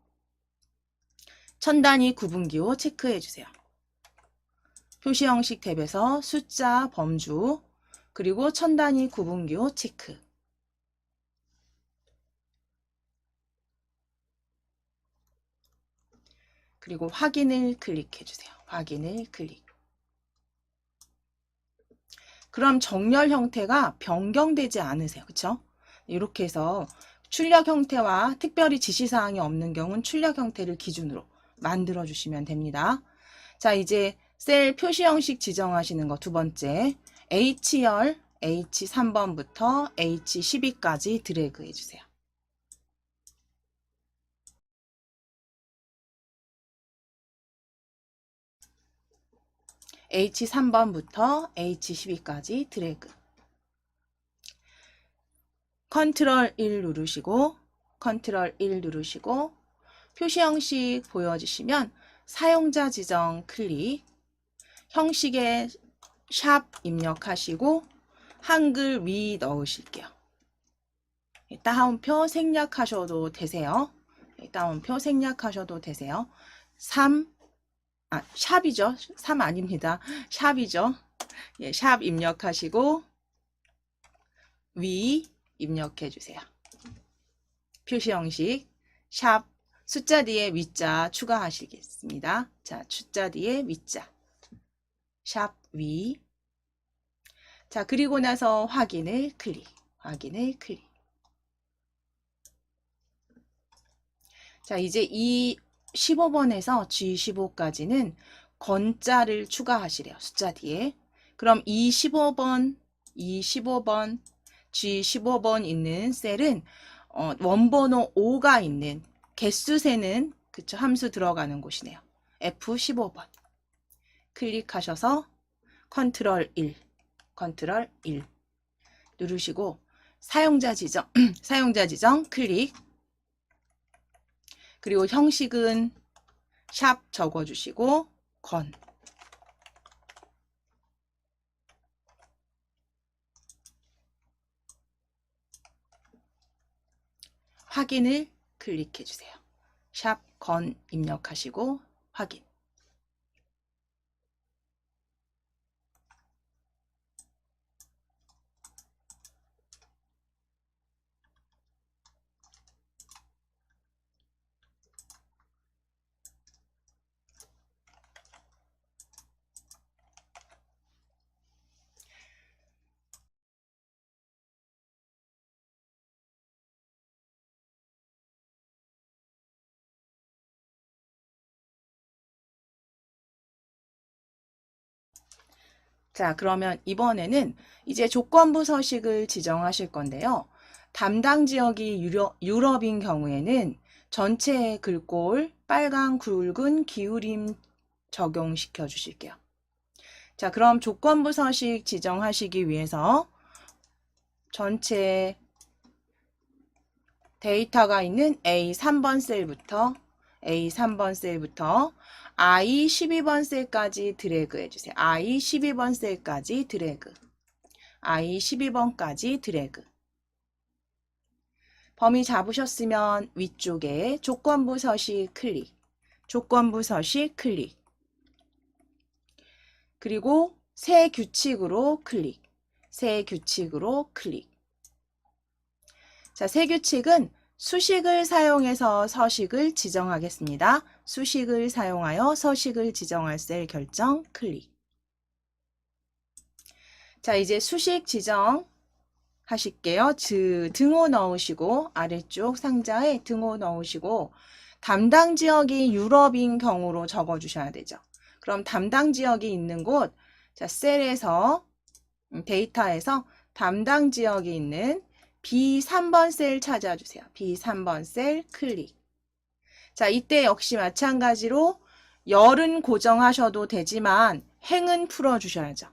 [SPEAKER 1] 천 단위 구분기호 체크해주세요. 표시 형식 탭에서 숫자 범주 그리고 천 단위 구분기호 체크. 그리고 확인을 클릭해주세요. 확인을 클릭. 그럼 정렬 형태가 변경되지 않으세요. 그쵸? 이렇게 해서 출력 형태와 특별히 지시사항이 없는 경우는 출력 형태를 기준으로 만들어 주시면 됩니다. 자, 이제 셀 표시 형식 지정하시는 거 두 번째. H열 H3번부터 H12까지 드래그 해주세요. H3번부터 H12까지 드래그. 컨트롤 1 누르시고 표시 형식 보여주시면 사용자 지정 클릭, 형식에 샵 입력하시고 한글 위 넣으실게요. 따옴표 생략하셔도 되세요. 따옴표 생략하셔도 되세요. 샵이죠. 3 아닙니다. 샵이죠. 샵 입력하시고 위 입력해 주세요. 표시 형식 샵 숫자 뒤에 위자 추가하시겠습니다. 자, 숫자 뒤에 위자 샵 위. 자, 그리고 나서 확인을 클릭. 자, 이제 이 15번에서 G15까지는 건자를 추가하시래요. 숫자 뒤에. 그럼 이 15번, G15번 있는 셀은 원번호 5가 있는 개수 세는 그쵸, 함수 들어가는 곳이네요. F15번. 클릭하셔서 컨트롤 1 누르시고 사용자 지정 클릭. 그리고 형식은 샵 적어주시고 건. 확인을 클릭해 주세요. 샵 건 입력하시고 확인. 자, 그러면 이번에는 이제 조건부 서식을 지정하실 건데요. 담당 지역이 유럽인 경우에는 전체의 글꼴 빨간 굵은 기울임 적용시켜 주실게요. 자, 그럼 조건부 서식 지정하시기 위해서 전체 데이터가 있는 A3번 셀부터 I 12번 셀까지 드래그 해주세요. I 12번 셀까지 드래그. I 12번까지 드래그. 범위 잡으셨으면 위쪽에 조건부 서식 클릭. 조건부 서식 클릭. 그리고 새 규칙으로 클릭. 새 규칙으로 클릭. 자, 새 규칙은 수식을 사용해서 서식을 지정하겠습니다. 수식을 사용하여 서식을 지정할 셀 결정 클릭. 자, 이제 수식 지정 하실게요. 등호 넣으시고 아래쪽 상자에 등호 넣으시고 담당 지역이 유럽인 경우로 적어 주셔야 되죠. 그럼 담당 지역이 있는 곳, 자, 셀에서 데이터에서 담당 지역이 있는 B3번 셀 찾아주세요. B3번 셀 클릭. 자, 이때 역시 마찬가지로 열은 고정하셔도 되지만 행은 풀어주셔야죠.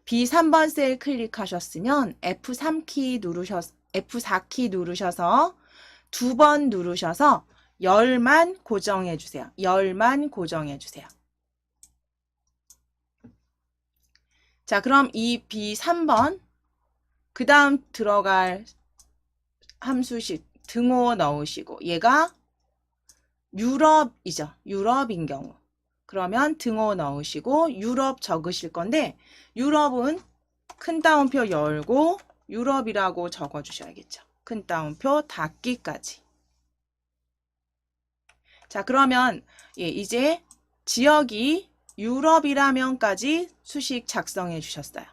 [SPEAKER 1] B3번 셀 클릭하셨으면 F4키 누르셔서 두 번 누르셔서 열만 고정해 주세요. 열만 고정해 주세요. 자, 그럼 이 B3번 그 다음 들어갈 함수식 등호 넣으시고 얘가 유럽이죠. 유럽인 경우. 그러면 등호 넣으시고 유럽 적으실 건데 유럽은 큰 따옴표 열고 유럽이라고 적어 주셔야겠죠. 큰 따옴표 닫기까지. 자, 그러면 이제 지역이 유럽이라면까지 수식 작성해 주셨어요.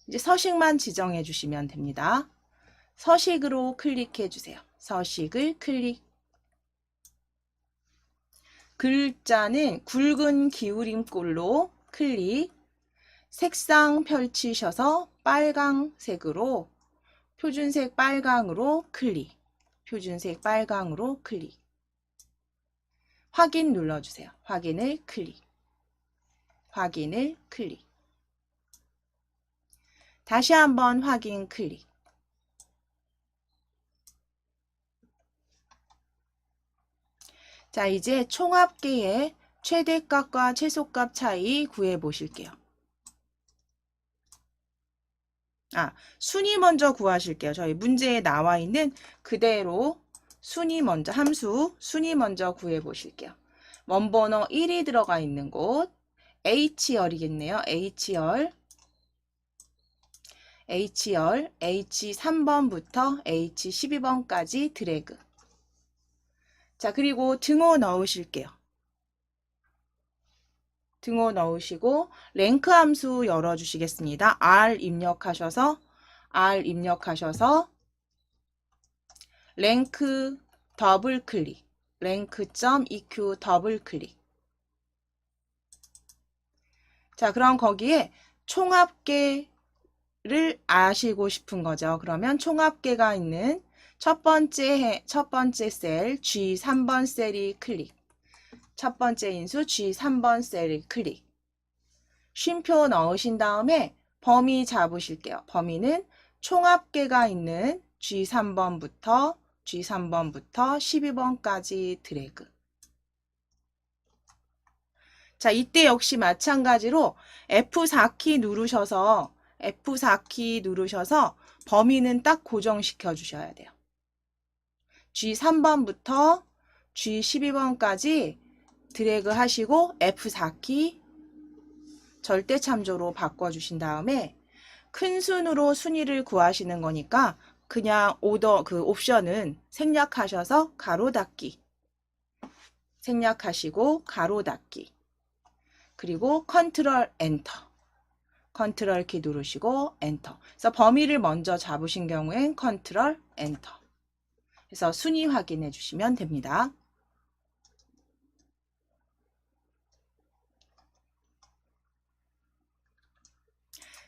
[SPEAKER 1] 이제 서식만 지정해 주시면 됩니다. 서식으로 클릭해 주세요. 서식을 클릭. 글자는 굵은 기울임꼴로 클릭. 색상 펼치셔서 빨강색으로 표준색 빨강으로 클릭. 표준색 빨강으로 클릭. 확인 눌러주세요. 확인을 클릭. 확인을 클릭. 다시 한번 확인 클릭. 자, 이제 총합계의 최대값과 최소값 차이 구해 보실게요. 순위 먼저 구하실게요. 저희 문제에 나와 있는 그대로 순위 먼저, 함수 순위 먼저 구해 보실게요. 원번호 1이 들어가 있는 곳 H열이겠네요. H열 H3번부터 H12번까지 드래그. 자, 그리고 등호 넣으실게요. 등호 넣으시고 랭크 함수 열어주시겠습니다. R 입력하셔서 랭크 더블 클릭, 랭크.eq 더블 클릭. 자, 그럼 거기에 총합계를 아시고 싶은 거죠. 그러면 총합계가 있는 첫 번째 셀 G3번 셀이 클릭. 첫 번째 인수 G3번 셀을 클릭. 쉼표 넣으신 다음에 범위 잡으실게요. 범위는 총합계가 있는 G3번부터 12번까지 드래그. 자, 이때 역시 마찬가지로 F4키 누르셔서 범위는 딱 고정시켜 주셔야 돼요. G3번부터 G12번까지 드래그 하시고 F4키 절대 참조로 바꿔주신 다음에 큰 순으로 순위를 구하시는 거니까 그냥 옵션은 생략하셔서 가로 닫기. 생략하시고 가로 닫기. 그리고 컨트롤 엔터. 컨트롤 키 누르시고 엔터. 그래서 범위를 먼저 잡으신 경우엔 컨트롤 엔터. 그래서 순위 확인해 주시면 됩니다.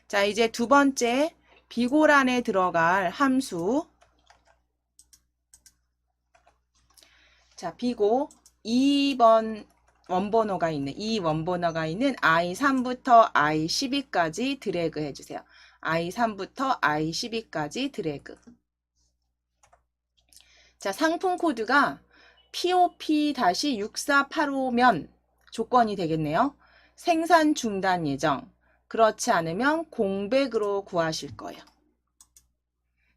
[SPEAKER 1] 자, 이제 두 번째 비고란에 들어갈 함수 자, 비고 2번 원번호가 있는 I3부터 I12까지 드래그 해주세요. I3부터 I12까지 드래그. 자, 상품 코드가 POP-6485면 조건이 되겠네요. 생산 중단 예정. 그렇지 않으면 공백으로 구하실 거예요.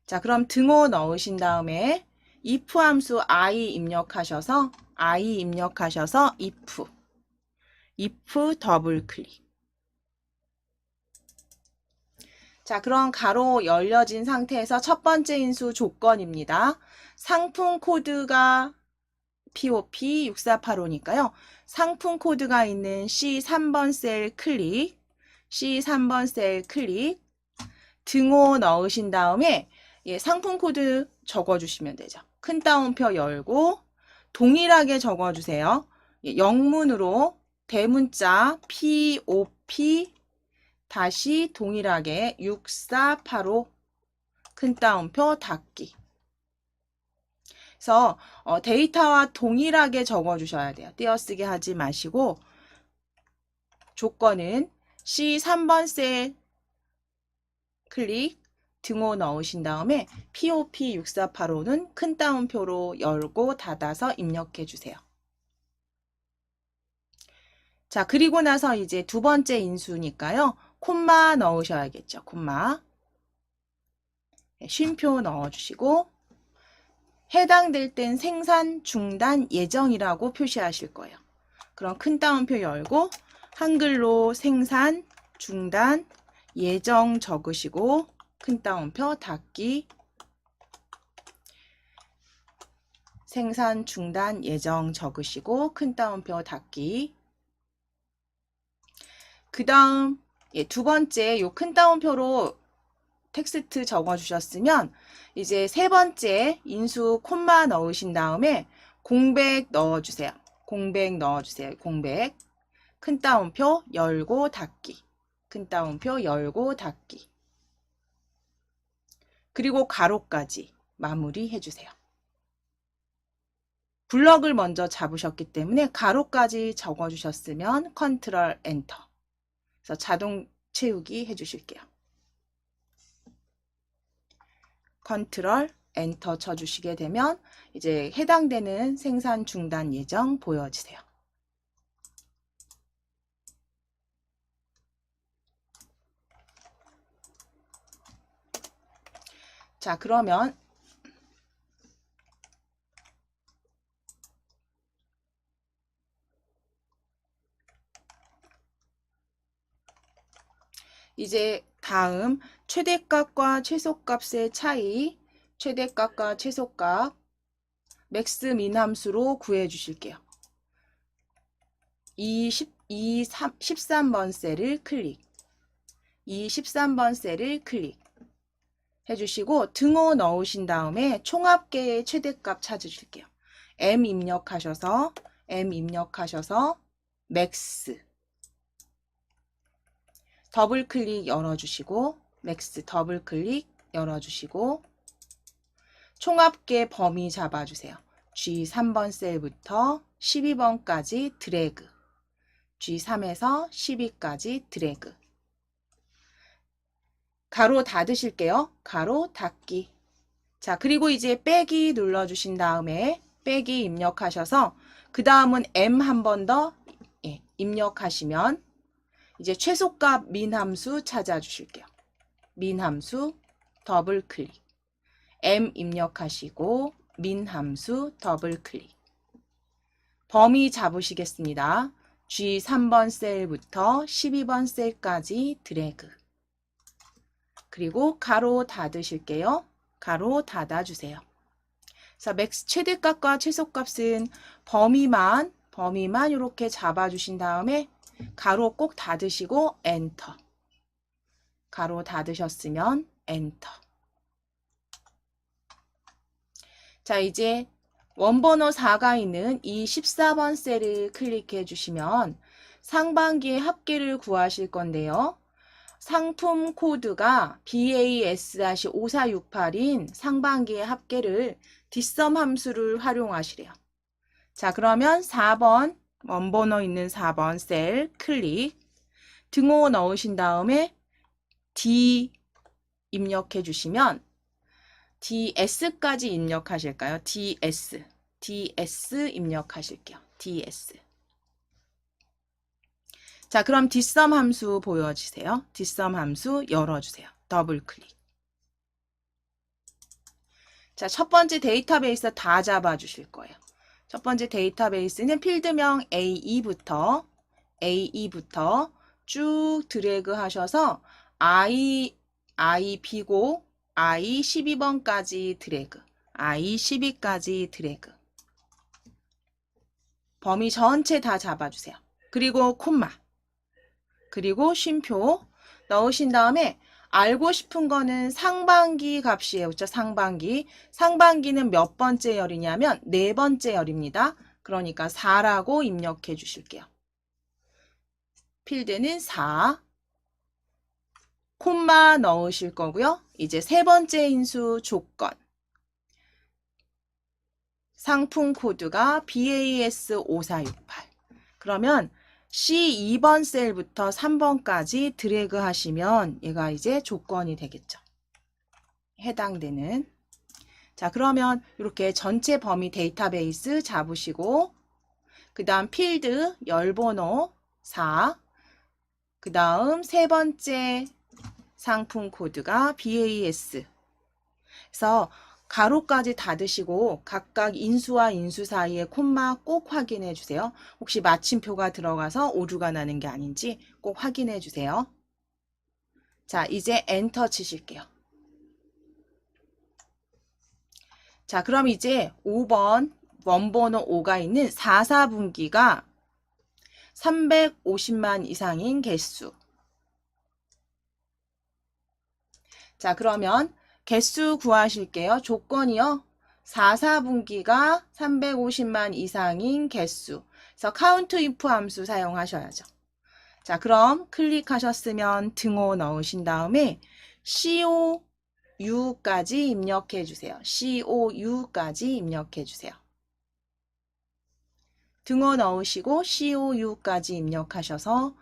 [SPEAKER 1] 자, 그럼 등호 넣으신 다음에 if 함수 I 입력하셔서 if 더블 클릭. 자, 그럼 가로 열려진 상태에서 첫 번째 인수 조건입니다. 상품 코드가 POP6485니까요. 상품 코드가 있는 C3번 셀 클릭, C3번 셀 클릭, 등호 넣으신 다음에 상품 코드 적어주시면 되죠. 큰 따옴표 열고 동일하게 적어주세요. 영문으로 대문자 POP 다시 동일하게 6485 큰 따옴표 닫기. 그래서 데이터와 동일하게 적어주셔야 돼요. 띄어쓰기 하지 마시고 조건은 C3번 셀 클릭 등호 넣으신 다음에 POP6485는 큰 따옴표로 열고 닫아서 입력해 주세요. 자, 그리고 나서 이제 두 번째 인수니까요. 콤마 넣으셔야겠죠. 콤마. 쉼표 넣어주시고 해당될 땐 생산 중단 예정이라고 표시하실 거예요. 그럼 큰 따옴표 열고 한글로 생산 중단 예정 적으시고 큰 따옴표 닫기. 생산 중단 예정 적으시고 큰 따옴표 닫기. 그 다음 두 번째 요 큰 따옴표로 텍스트 적어주셨으면 이제 세 번째 인수 콤마 넣으신 다음에 공백 넣어주세요. 공백 넣어주세요. 공백. 큰 따옴표 열고 닫기. 큰 따옴표 열고 닫기. 그리고 가로까지 마무리해 주세요. 블럭을 먼저 잡으셨기 때문에 가로까지 적어주셨으면 컨트롤 엔터. 그래서 자동 채우기 해주실게요. 컨트롤 엔터 쳐주시게 되면 이제 해당되는 생산 중단 예정 보여지세요. 자, 그러면 이제 다음 최대값과 최소값의 차이, 최대값과 최소값 맥스 민 함수로 구해 주실게요. 13번 셀을 클릭. 13번 셀을 클릭 해주시고 등호 넣으신 다음에 총합계의 최대값 찾으실게요. M 입력하셔서 맥스 더블 클릭 열어주시고 맥스 더블 클릭 열어주시고 총합계 범위 잡아주세요. G3번 셀부터 12번까지 드래그. G3에서 12까지 드래그. 가로 닫으실게요. 가로 닫기. 자, 그리고 이제 빼기 눌러주신 다음에 빼기 입력하셔서 그 다음은 M 한 번 더 입력하시면 이제 최소값 민 함수 찾아주실게요. 민 함수 더블 클릭. M 입력하시고 민 함수 더블 클릭. 범위 잡으시겠습니다. G3번 셀부터 12번 셀까지 드래그. 그리고 가로 닫으실게요. 가로 닫아주세요. 그래서 맥스 최대값과 최소값은 범위만 이렇게 잡아주신 다음에 가로 꼭 닫으시고 엔터. 가로 닫으셨으면 엔터. 자, 이제 원번호 4가 있는 이 14번 셀을 클릭해 주시면 상반기의 합계를 구하실 건데요. 상품 코드가 BAS-5468인 상반기의 합계를 뒷섬 함수를 활용하시래요. 자, 그러면 4번, 원번호 있는 4번 셀 클릭. 등호 넣으신 다음에 D 입력해 주시면 DS까지 입력하실까요? DS 입력하실게요. DS. 자, 그럼 뒷섬 함수 보여주세요. 뒷섬 함수 열어주세요. 더블 클릭. 자, 첫 번째 데이터베이스 다 잡아주실 거예요. 첫 번째 데이터베이스는 필드명 A2부터 쭉 드래그 하셔서 I B고 I12번까지 드래그, I12까지 드래그. 범위 전체 다 잡아주세요. 그리고 콤마, 그리고 쉼표 넣으신 다음에 알고 싶은 거는 상반기 값이에요. 그렇죠? 상반기. 상반기는 몇 번째 열이냐면 네 번째 열입니다. 그러니까 4라고 입력해 주실게요. 필드는 4. 콤마 넣으실 거고요. 이제 세 번째 인수 조건. 상품 코드가 BAS5468. 그러면 C2번 셀부터 3번까지 드래그 하시면 얘가 이제 조건이 되겠죠. 해당되는. 자, 그러면 이렇게 전체 범위 데이터베이스 잡으시고 그 다음 필드 열번호 4, 그 다음 세 번째 상품 코드가 BAS. 그래서 가로까지 닫으시고 각각 인수와 인수 사이에 콤마 꼭 확인해 주세요. 혹시 마침표가 들어가서 오류가 나는 게 아닌지 꼭 확인해 주세요. 자, 이제 엔터 치실게요. 자, 그럼 이제 5번 원번호 5가 있는 4분기가 350만 이상인 개수. 자, 그러면 개수 구하실게요. 조건이요. 4분기가 350만 이상인 개수. 그래서 count if 함수 사용하셔야죠. 자, 그럼 클릭하셨으면 등호 넣으신 다음에 COU까지 입력해 주세요. COU까지 입력해 주세요. 등호 넣으시고 COU까지 입력하셔서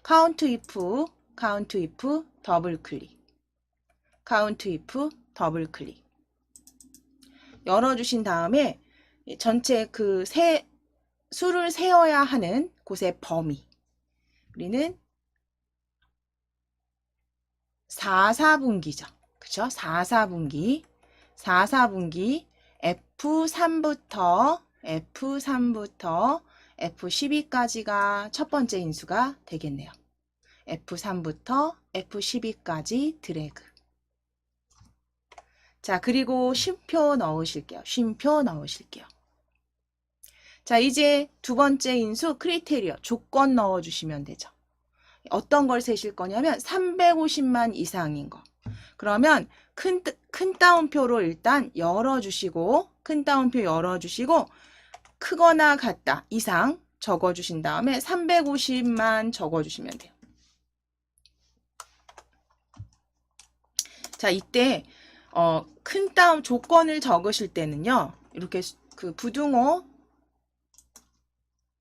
[SPEAKER 1] count if 더블 클릭. count if 더블 클릭. 열어주신 다음에 전체 그 수를 세어야 하는 곳의 범위. 우리는 4분기죠. 그쵸? 4분기 F3부터 F12까지가 첫 번째 인수가 되겠네요. F3부터 F12까지 드래그. 자, 그리고 쉼표 넣으실게요. 자, 이제 두 번째 인수 크리테리어 조건 넣어주시면 되죠. 어떤 걸 세실 거냐면 350만 이상인 거. 그러면 큰 따옴표로 일단 열어주시고 큰 따옴표 열어주시고 크거나 같다 이상 적어주신 다음에 350만 적어주시면 돼요. 자, 이때 큰 따옴 조건을 적으실 때는요. 이렇게 그 부등호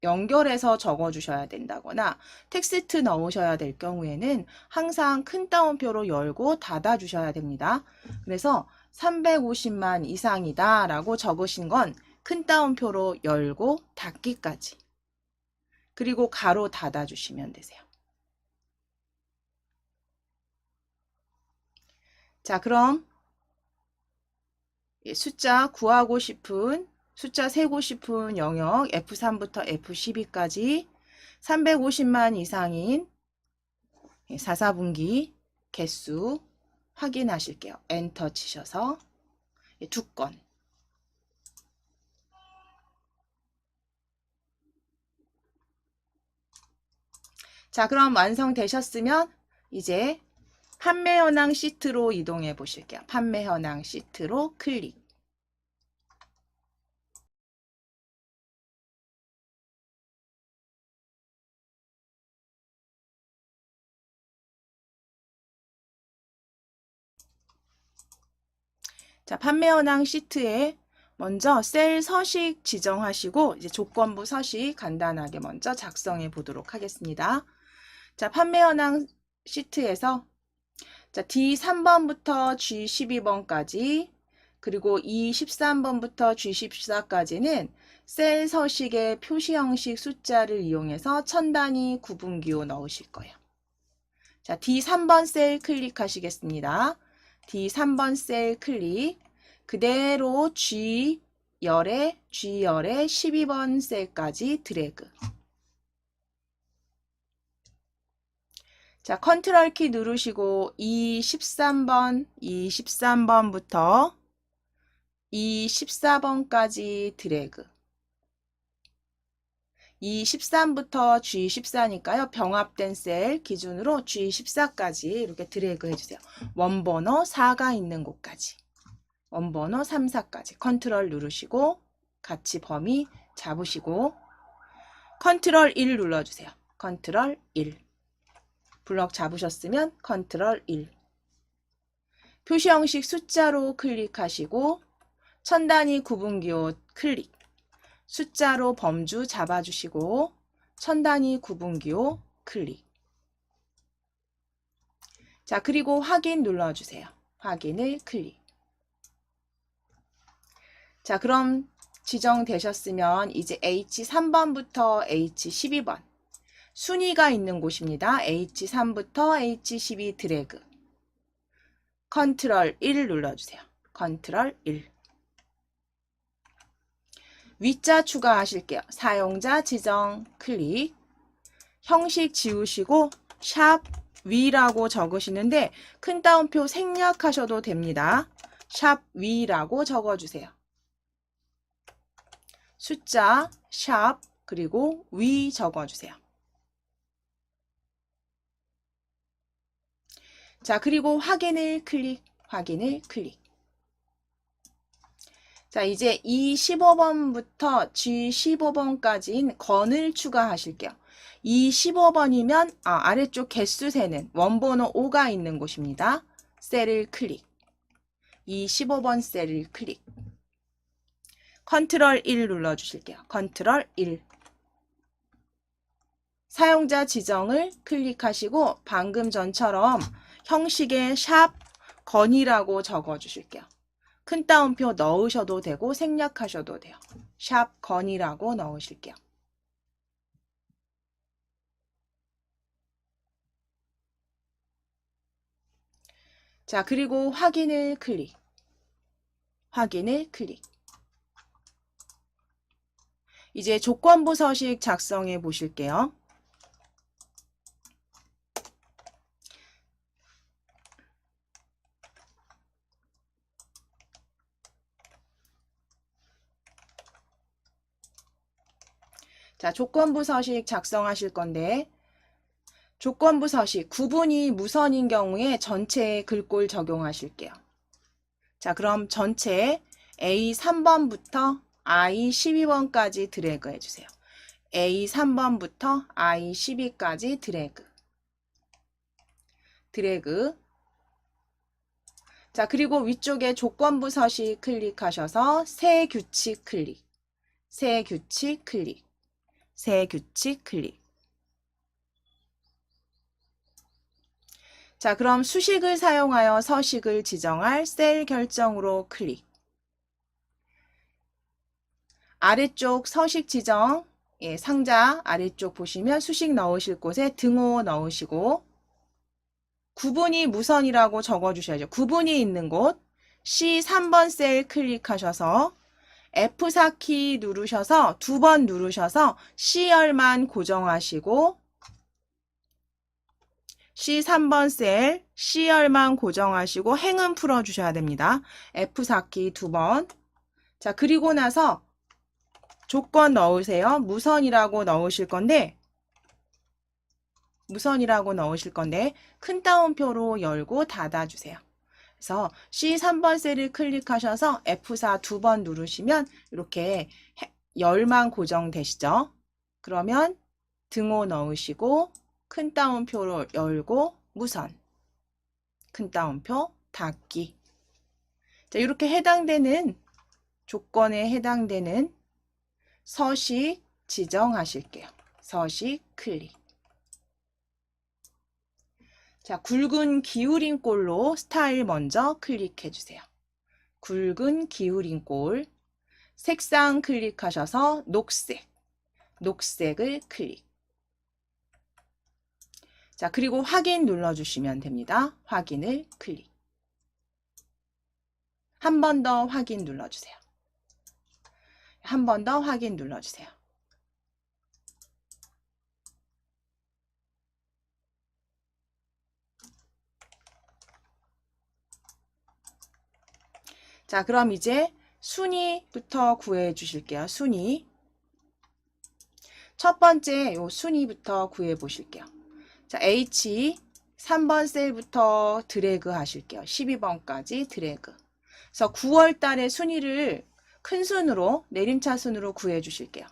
[SPEAKER 1] 연결해서 적어주셔야 된다거나 텍스트 넣으셔야 될 경우에는 항상 큰 따옴표로 열고 닫아주셔야 됩니다. 그래서 350만 이상이다 라고 적으신 건 큰 따옴표로 열고 닫기까지. 그리고 가로 닫아주시면 되세요. 자, 그럼 숫자 구하고 싶은 숫자 세고 싶은 영역 F3부터 F12까지 350만 이상인 4분기 개수 확인하실게요. 엔터 치셔서 두 건. 자, 그럼 완성되셨으면 이제 판매 현황 시트로 이동해 보실게요. 판매 현황 시트로 클릭. 자, 판매 현황 시트에 먼저 셀 서식 지정하시고 이제 조건부 서식 간단하게 먼저 작성해 보도록 하겠습니다. 자, 판매 현황 시트에서 자, D3번부터 G12번까지 그리고 E13번부터 G14까지는 셀 서식의 표시 형식 숫자를 이용해서 천 단위 구분기호 넣으실 거예요. 자, D3번 셀 클릭하시겠습니다. D3번 셀 클릭. 그대로 G열에 12번 셀까지 드래그. 자, 컨트롤 키 누르시고 E13번부터 E14번까지 드래그. E13부터 G14니까요. 병합된 셀 기준으로 G14까지 이렇게 드래그 해주세요. 원번호 4가 있는 곳까지. 원번호 3, 4까지 컨트롤 누르시고 같이 범위 잡으시고 컨트롤 1 눌러주세요. 컨트롤 1. 블럭 잡으셨으면 컨트롤 1. 표시 형식 숫자로 클릭하시고 천 단위 구분기호 클릭. 숫자로 범주 잡아주시고 천 단위 구분기호 클릭. 자, 그리고 확인 눌러주세요. 확인을 클릭. 자, 그럼 지정되셨으면 이제 H3번부터 H12번 순위가 있는 곳입니다. H3부터 H12 드래그. 컨트롤 1 눌러주세요. 컨트롤 1. 위자 추가하실게요. 사용자 지정 클릭. 형식 지우시고 샵 위라고 적으시는데 큰 따옴표 생략하셔도 됩니다. 샵 위라고 적어주세요. 숫자 샵 그리고 위 적어주세요. 자, 그리고 확인을 클릭. 확인을 클릭. 자, 이제 E15번부터 G15번까지인 건을 추가하실게요. E15번이면 아래쪽 개수 세는 원번호 5가 있는 곳입니다. 셀을 클릭. E15번 셀을 클릭. 컨트롤 1 눌러주실게요. 컨트롤 1. 사용자 지정을 클릭하시고 방금 전처럼 형식에 샵 건이라고 적어주실게요. 큰 따옴표 넣으셔도 되고 생략하셔도 돼요. 샵 건이라고 넣으실게요. 자, 그리고 확인을 클릭. 확인을 클릭. 이제 조건부 서식 작성해 보실게요. 자, 조건부 서식 작성하실 건데 조건부 서식 구분이 무선인 경우에 전체에 글꼴 적용하실게요. 자, 그럼 전체 A3번부터 I12번까지 드래그 해주세요. A3번부터 I12까지 드래그. 드래그. 자, 그리고 위쪽에 조건부 서식 클릭하셔서 새 규칙 클릭. 새 규칙 클릭. 새 규칙 클릭. 자, 그럼 수식을 사용하여 서식을 지정할 셀 결정으로 클릭. 아래쪽 서식 지정, 상자 아래쪽 보시면 수식 넣으실 곳에 등호 넣으시고 구분이 무선이라고 적어주셔야죠. 구분이 있는 곳 C3번 셀 클릭하셔서 F4 키 누르셔서 2번 누르셔서 C열만 고정하시고 C3번 셀 C열만 고정하시고 행은 풀어주셔야 됩니다. F4 키 2번. 자, 그리고 나서 조건 넣으세요. 무선이라고 넣으실 건데 큰 따옴표로 열고 닫아주세요. 그래서 C3번 셀을 클릭하셔서 F4 2번 누르시면 이렇게 열만 고정되시죠. 그러면 등호 넣으시고 큰 따옴표로 열고 무선. 큰 따옴표 닫기. 자, 이렇게 해당되는 조건에 해당되는 서식 지정하실게요. 서식 클릭. 자, 굵은 기울인 꼴로 스타일 먼저 클릭해 주세요. 굵은 기울인 꼴. 색상 클릭하셔서 녹색. 녹색을 클릭. 자, 그리고 확인 눌러주시면 됩니다. 확인을 클릭. 한 번 더 확인 눌러주세요. 한 번 더 확인 눌러주세요. 자, 그럼 이제 순위부터 구해 주실게요. 순위. 첫 번째 요 순위부터 구해 보실게요. 자, H 3번 셀부터 드래그 하실게요. 12번까지 드래그. 그래서 9월 달의 순위를 큰 순으로 내림차순으로 구해 주실게요.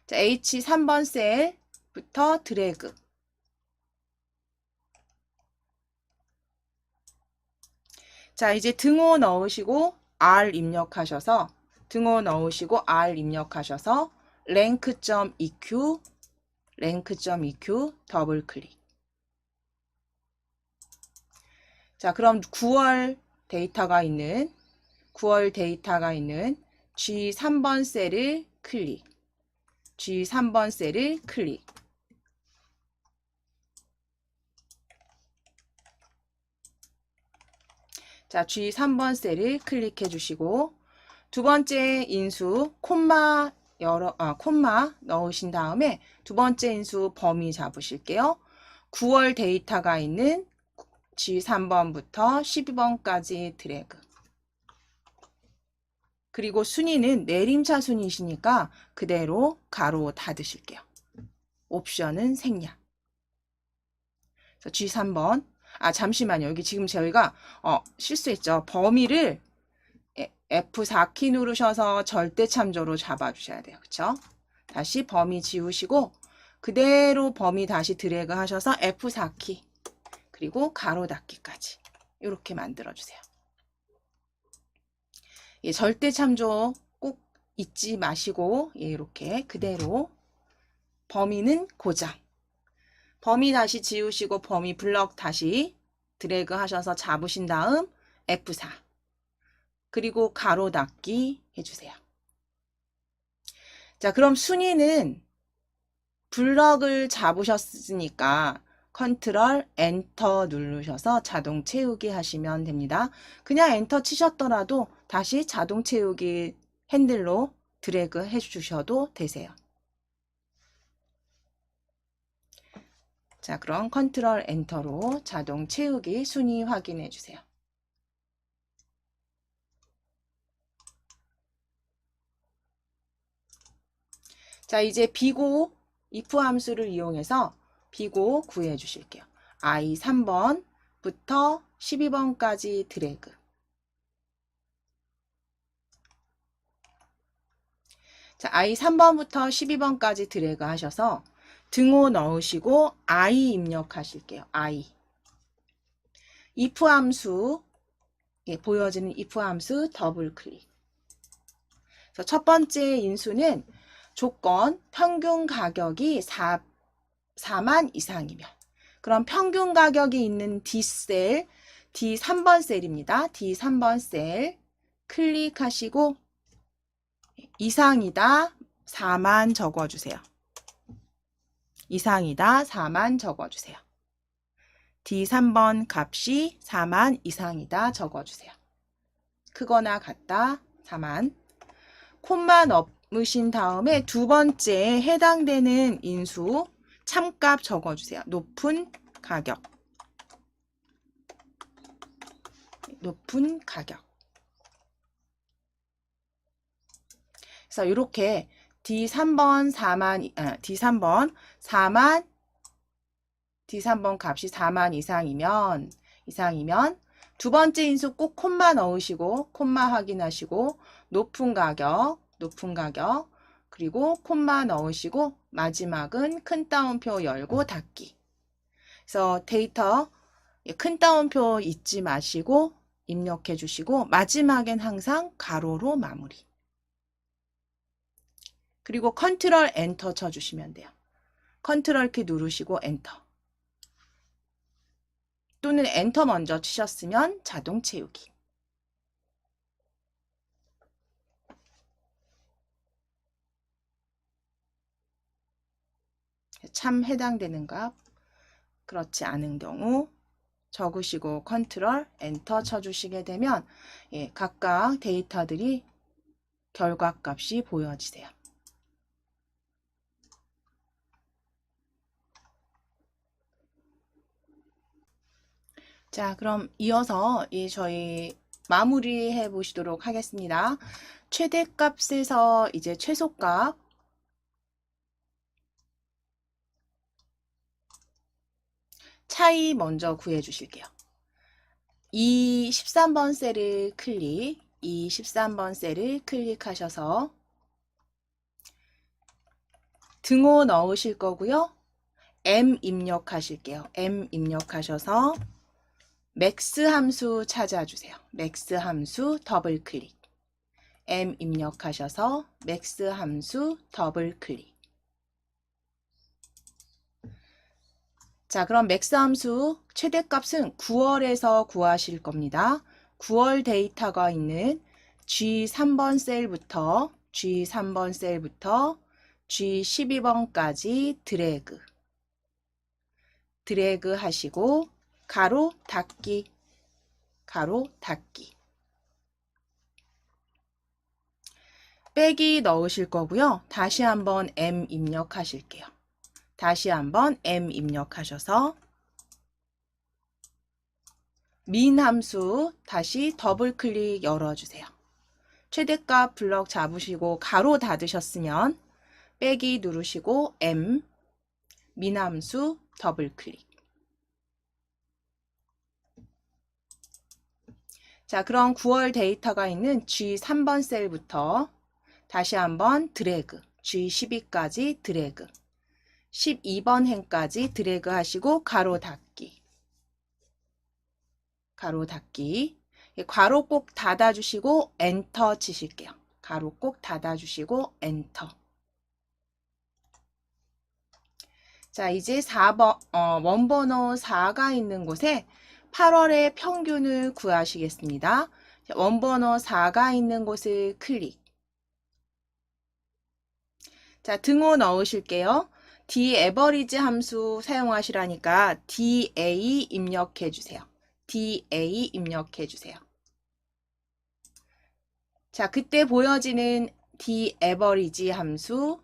[SPEAKER 1] 자, H 3번 셀부터 드래그. 자, 이제 등호 넣으시고 R 입력하셔서 등호 넣으시고 R 입력하셔서 rank.eq 더블 클릭. 자, 그럼 9월 데이터가 있는 G 3번 셀을 클릭. G 3번 셀을 클릭. 자, G 3번 셀을 클릭해 주시고 두 번째 인수 콤마 넣으신 다음에 두 번째 인수 범위 잡으실게요. 9월 데이터가 있는 G3번부터 12번까지 드래그. 그리고 순위는 내림차 순위시니까 그대로 가로 닫으실게요. 옵션은 생략. G3번. 아, 잠시만요. 여기 지금 저희가 실수했죠. 범위를 F4키 누르셔서 절대 참조로 잡아주셔야 돼요. 그쵸? 다시 범위 지우시고 그대로 범위 다시 드래그 하셔서 F4키 그리고 가로 닫기까지 이렇게 만들어주세요. 예, 절대 참조 꼭 잊지 마시고 예, 이렇게 그대로 범위는 고정. 범위 다시 지우시고 범위 블럭 다시 드래그 하셔서 잡으신 다음 F4 그리고 가로 닫기 해주세요. 자, 그럼 순위는 블럭을 잡으셨으니까 컨트롤 엔터 누르셔서 자동 채우기 하시면 됩니다. 그냥 엔터 치셨더라도 다시 자동 채우기 핸들로 드래그 해주셔도 되세요. 자, 그럼 컨트롤 엔터로 자동 채우기 순위 확인해 주세요. 자, 이제 비고 if 함수를 이용해서 비고 구해 주실게요. I 3번부터 12번까지 드래그. 자, I 3번부터 12번까지 드래그 하셔서 등호 넣으시고 I 입력하실게요. I. if 함수, 예, 보여지는 if 함수 더블 클릭. 그래서 첫 번째 인수는 조건 평균 가격이 4만 이상이면 그럼 평균 가격이 있는 D셀, D3번 셀입니다. D3번 셀 클릭하시고 이상이다 4만 적어주세요. 이상이다 4만 적어주세요. D3번 값이 4만 이상이다 적어주세요. 크거나 같다 4만. 콤마 넣으신 다음에 두 번째 해당되는 인수 참값 적어주세요. 높은 가격. 높은 가격. 그래서 이렇게 D3번 4만, D3번 값이 4만 이상이면 두 번째 인수 꼭 콤마 넣으시고 콤마 확인하시고 높은 가격 그리고 콤마 넣으시고 마지막은 큰 따옴표 열고 닫기. 그래서 데이터 큰 따옴표 잊지 마시고 입력해 주시고 마지막엔 항상 가로로 마무리. 그리고 컨트롤 엔터 쳐주시면 돼요. 컨트롤 키 누르시고 엔터. 또는 엔터 먼저 치셨으면 자동 채우기. 참 해당되는 값, 그렇지 않은 경우 적으시고 컨트롤 엔터 쳐주시게 되면 각각 데이터들이 결과값이 보여지세요. 자, 그럼 이어서 저희 마무리해 보시도록 하겠습니다. 최대값에서 이제 최소값, 차이 먼저 구해 주실게요. 이 13번 셀을 이 13번 셀을 클릭하셔서 등호 넣으실 거고요. M 입력하실게요. M 입력하셔서 맥스 함수 찾아주세요. 맥스 함수 더블 클릭. M 입력하셔서 맥스 함수 더블 클릭. 자, 그럼 맥스 함수 최대값은 9월에서 구하실 겁니다. 9월 데이터가 있는 G3번 셀부터 G12번까지 드래그 하시고 가로 닫기 빼기 넣으실 거고요. 다시 한번 M 입력하실게요. 다시 한번 M 입력하셔서 민 함수 다시 더블 클릭 열어주세요. 최대값 블럭 잡으시고 가로 닫으셨으면 빼기 누르시고 M 민 함수 더블 클릭. 자, 그럼 9월 데이터가 있는 G3번 셀부터 다시 한번 드래그, G12까지 드래그, 12번 행까지 드래그 하시고 가로 닫기. 괄호 꼭 닫아주시고 엔터 치실게요. 가로 꼭 닫아주시고 엔터. 자, 이제 4번, 원번호 4가 있는 곳에 8월의 평균을 구하시겠습니다. 원번호 4가 있는 곳을 클릭. 자, 등호 넣으실게요. dAverage 함수 사용하시라니까 DA 입력해 주세요. DA 입력해 주세요. 자, 그때 보여지는 dAverage 함수,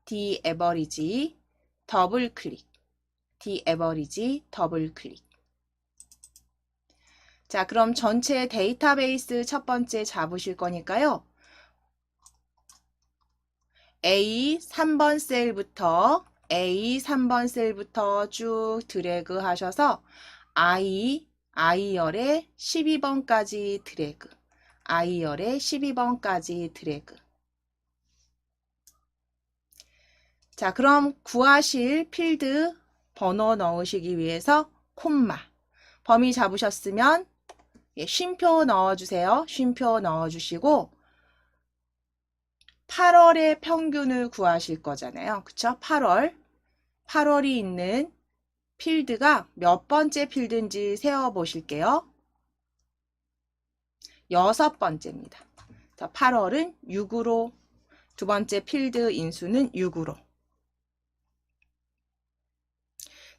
[SPEAKER 1] dAverage 더블 클릭. dAverage 더블 클릭. 자, 그럼 전체 데이터베이스 첫 번째 잡으실 거니까요. A3번 셀부터 쭉 드래그 하셔서 I열의 12번까지 드래그. I열의 12번까지 드래그. 자, 그럼 구하실 필드 번호 넣으시기 위해서 콤마. 범위 잡으셨으면 쉼표 넣어주세요. 쉼표 넣어주시고 8월의 평균을 구하실 거잖아요. 그쵸? 8월이 있는 필드가 몇 번째 필드인지 세어보실게요. 6번째입니다. 8월은 6으로, 두 번째 필드 인수는 6으로.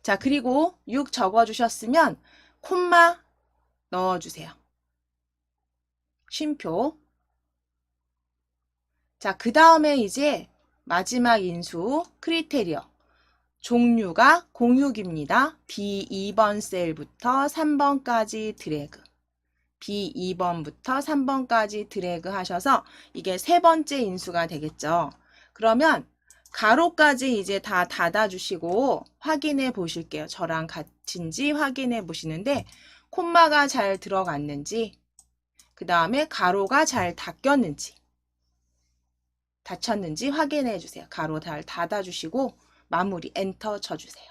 [SPEAKER 1] 자, 그리고 6 적어주셨으면 콤마 넣어주세요. 쉼표. 자, 그 다음에 이제 마지막 인수 크리테리어. 종류가 06입니다. B2번 셀부터 3번까지 드래그. B2번부터 3번까지 드래그 하셔서 이게 세 번째 인수가 되겠죠. 그러면 가로까지 이제 다 닫아주시고 확인해 보실게요. 저랑 같은지 확인해 보시는데 콤마가 잘 들어갔는지, 그 다음에 가로가 잘 닫혔는지 확인해 주세요. 가로 잘 닫아주시고 마무리 엔터 쳐주세요.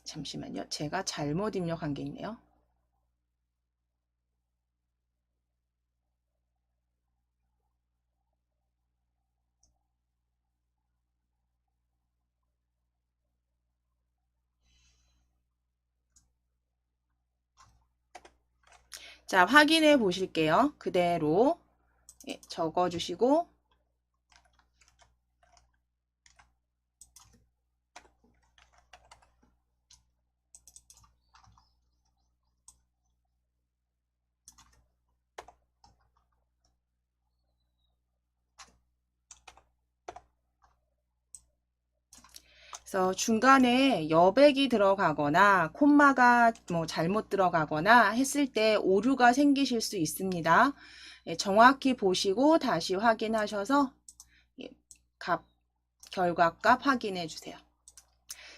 [SPEAKER 1] 잠시만요. 제가 잘못 입력한 게 있네요. 자, 확인해 보실게요. 그대로 적어주시고 그래서 중간에 여백이 들어가거나 콤마가 뭐 잘못 들어가거나 했을 때 오류가 생기실 수 있습니다. 정확히 보시고 다시 확인하셔서 결과값 확인해 주세요.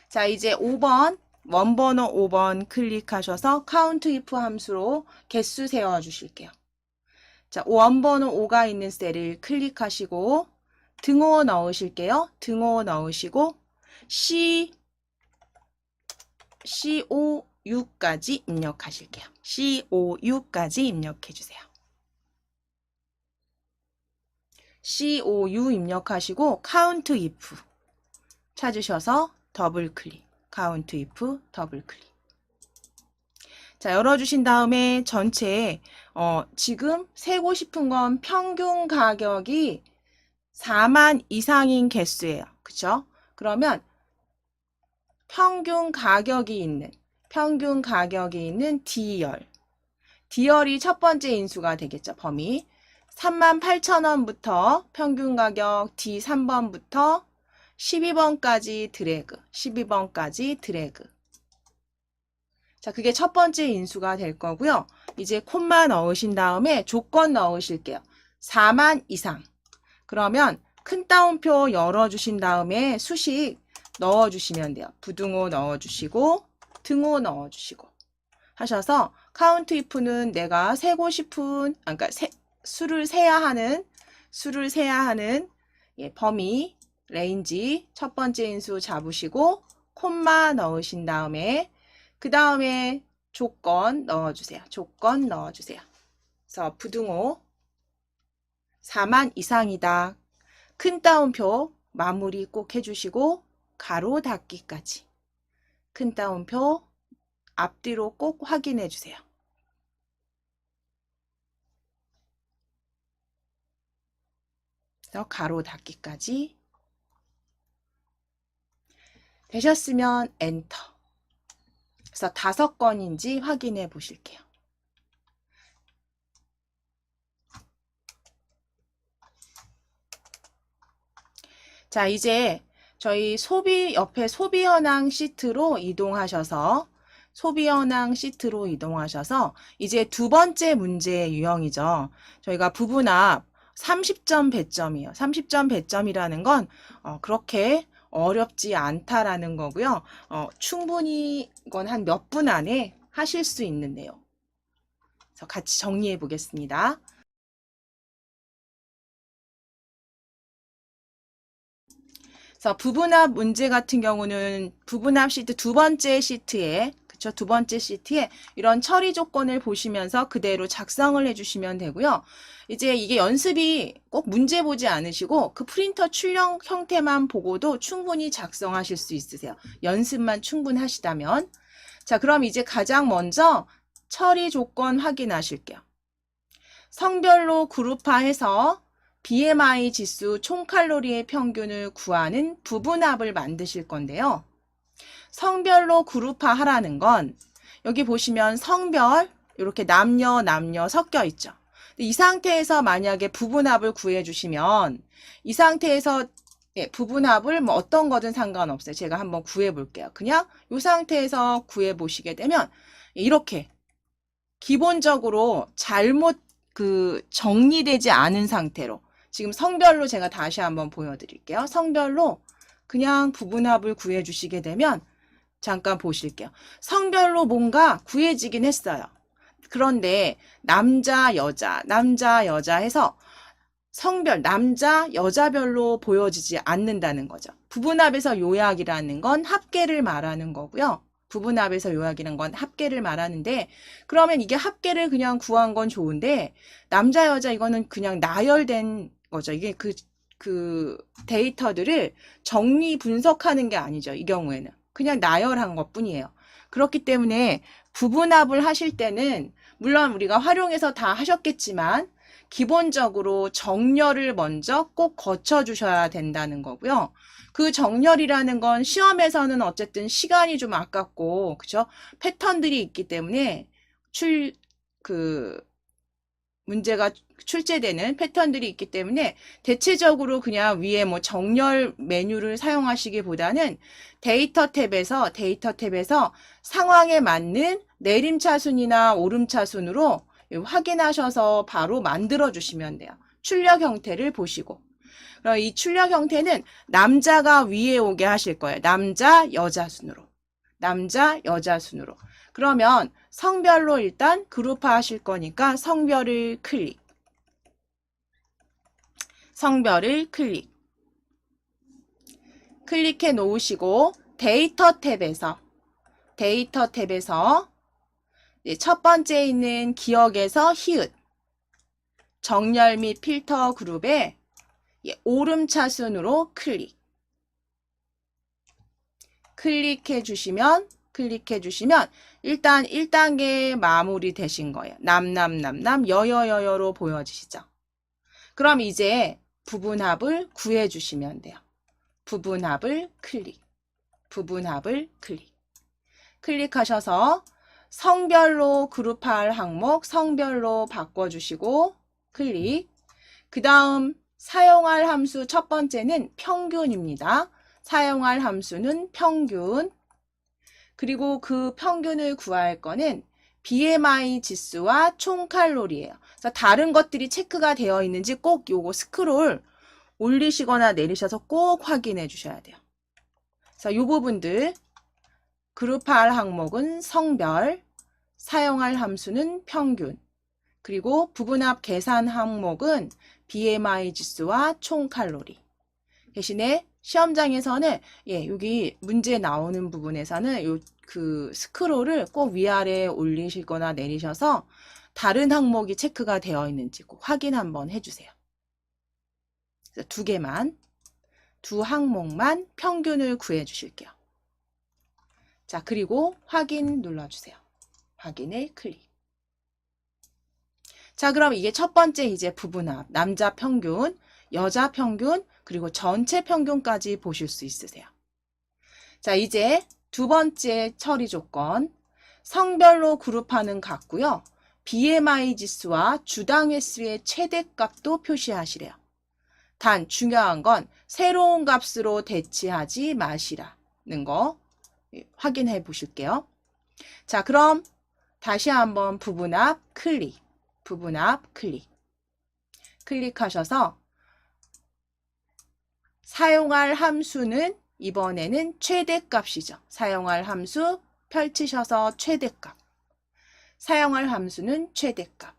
[SPEAKER 1] 자, 이제 5번 원번호 5번 클릭하셔서 count if 함수로 개수 세워 주실게요. 자, 원번호 5가 있는 셀을 클릭하시고 등호 넣으실게요. 등호 넣으시고 COU까지 입력하실게요. COU까지 입력해 주세요. COU 입력하시고 count if 찾으셔서 더블 클릭. count if 더블 클릭. 자, 열어주신 다음에 전체 지금 세고 싶은 건 평균 가격이 4만 이상인 개수예요. 그쵸? 그러면 평균 가격이 있는 D열이 첫 번째 인수가 되겠죠. 범위 38,000원부터 평균 가격 D 3번부터 12번까지 드래그. 자, 그게 첫 번째 인수가 될 거고요. 이제 콤마 넣으신 다음에 조건 넣으실게요. 4만 이상. 그러면 큰 따옴표 열어주신 다음에 수식 넣어주시면 돼요. 부등호 넣어주시고 등호 넣어주시고 하셔서 count if는 내가 세고 싶은 그러니까 수를 세야 하는 범위 레인지 첫 번째 인수 잡으시고 콤마 넣으신 다음에 그 다음에 조건 넣어주세요. 그래서 부등호 4만 이상이다. 큰 따옴표 마무리 꼭 해주시고 가로 닫기까지 큰 따옴표 앞뒤로 꼭 확인해 주세요. 그래서 가로 닫기까지 되셨으면 엔터. 그래서 5건인지 확인해 보실게요. 자, 이제 저희 옆에 소비 현황 시트로 이동하셔서 이제 두 번째 문제의 유형이죠. 저희가 부분합 30점 배점이에요. 30점 배점이라는 건 그렇게 어렵지 않다라는 거고요. 충분히 이건 한 몇 분 안에 하실 수 있는 내용. 그래서 같이 정리해 보겠습니다. 그래서 부분합 문제 같은 경우는 부분합 시트 두 번째 시트에 이런 처리 조건을 보시면서 그대로 작성을 해주시면 되고요. 이제 이게 연습이 꼭 문제 보지 않으시고 그 프린터 출력 형태만 보고도 충분히 작성하실 수 있으세요. 연습만 충분하시다면. 자, 그럼 이제 가장 먼저 처리 조건 확인하실게요. 성별로 그룹화해서 BMI 지수 총칼로리의 평균을 구하는 부분합을 만드실 건데요. 성별로 그룹화하라는 건 여기 보시면 성별 이렇게 남녀 섞여 있죠. 이 상태에서 만약에 부분합을 구해주시면 이 상태에서 부분합을 뭐 어떤 거든 상관없어요. 제가 한번 구해볼게요. 그냥 이 상태에서 구해보시게 되면 이렇게 기본적으로 잘못 정리되지 않은 상태로 지금 성별로 제가 다시 한번 보여드릴게요. 성별로 그냥 부분합을 구해주시게 되면 잠깐 보실게요. 성별로 뭔가 구해지긴 했어요. 그런데 남자, 여자 해서 성별, 남자, 여자별로 보여지지 않는다는 거죠. 부분합에서 요약이라는 건 합계를 말하는 거고요. 부분합에서 요약이라는 건 합계를 말하는데 그러면 이게 합계를 그냥 구한 건 좋은데 남자, 여자 이거는 그냥 나열된 거죠. 이게 그 데이터들을 정리 분석하는 게 아니죠. 이 경우에는. 그냥 나열한 것 뿐이에요. 그렇기 때문에 부분합을 하실 때는 물론 우리가 활용해서 다 하셨겠지만 기본적으로 정렬을 먼저 꼭 거쳐 주셔야 된다는 거고요. 그 정렬이라는 건 시험에서는 어쨌든 시간이 좀 아깝고, 그죠? 패턴들이 있기 때문에 문제가 출제되는 패턴들이 있기 때문에 대체적으로 그냥 위에 뭐 정렬 메뉴를 사용하시기보다는 데이터 탭에서 상황에 맞는 내림차순이나 오름차순으로 확인하셔서 바로 만들어 주시면 돼요. 출력 형태를 보시고. 그럼 이 출력 형태는 남자가 위에 오게 하실 거예요. 남자, 여자 순으로. 남자, 여자 순으로. 그러면 성별로 일단 그룹화 하실 거니까 성별을 클릭. 성별을 클릭. 클릭해 놓으시고 데이터 탭에서 첫 번째 있는 기억에서 히읗 정렬 및 필터 그룹에 오름차순으로 클릭. 클릭해 주시면 일단 1단계 마무리 되신 거예요. 여여여여로 보여지시죠? 그럼 이제 부분합을 구해 주시면 돼요. 부분합을 클릭. 클릭하셔서 성별로 그룹할 항목 성별로 바꿔주시고 클릭. 그 다음 사용할 함수 첫 번째는 평균입니다. 사용할 함수는 평균. 그리고 그 평균을 구할 거는 BMI 지수와 총칼로리예요. 그래서 다른 것들이 체크가 되어 있는지 꼭 요거 스크롤 올리시거나 내리셔서 꼭 확인해 주셔야 돼요. 그래서 요 부분들 그룹할 항목은 성별, 사용할 함수는 평균, 그리고 부분합 계산 항목은 BMI 지수와 총칼로리. 대신에 시험장에서는 여기 문제 나오는 부분에서는 그 스크롤을 꼭 위아래에 올리시거나 내리셔서 다른 항목이 체크가 되어 있는지 꼭 확인 한번 해주세요. 그래서 두 항목만 평균을 구해 주실게요. 자, 그리고 확인 눌러주세요. 확인을 클릭. 자, 그럼 이게 첫 번째 이제 부분합, 남자 평균, 여자 평균, 그리고 전체 평균까지 보실 수 있으세요. 자, 이제 두 번째 처리 조건, 성별로 그룹하는 같고요. BMI 지수와 주당 횟수의 최대값도 표시하시래요. 단 중요한 건 새로운 값으로 대치하지 마시라는 거 확인해 보실게요. 자, 그럼 다시 한번 부분합 클릭. 클릭하셔서 사용할 함수는 이번에는 최대값이죠. 사용할 함수 펼치셔서 최대값. 사용할 함수는 최대값.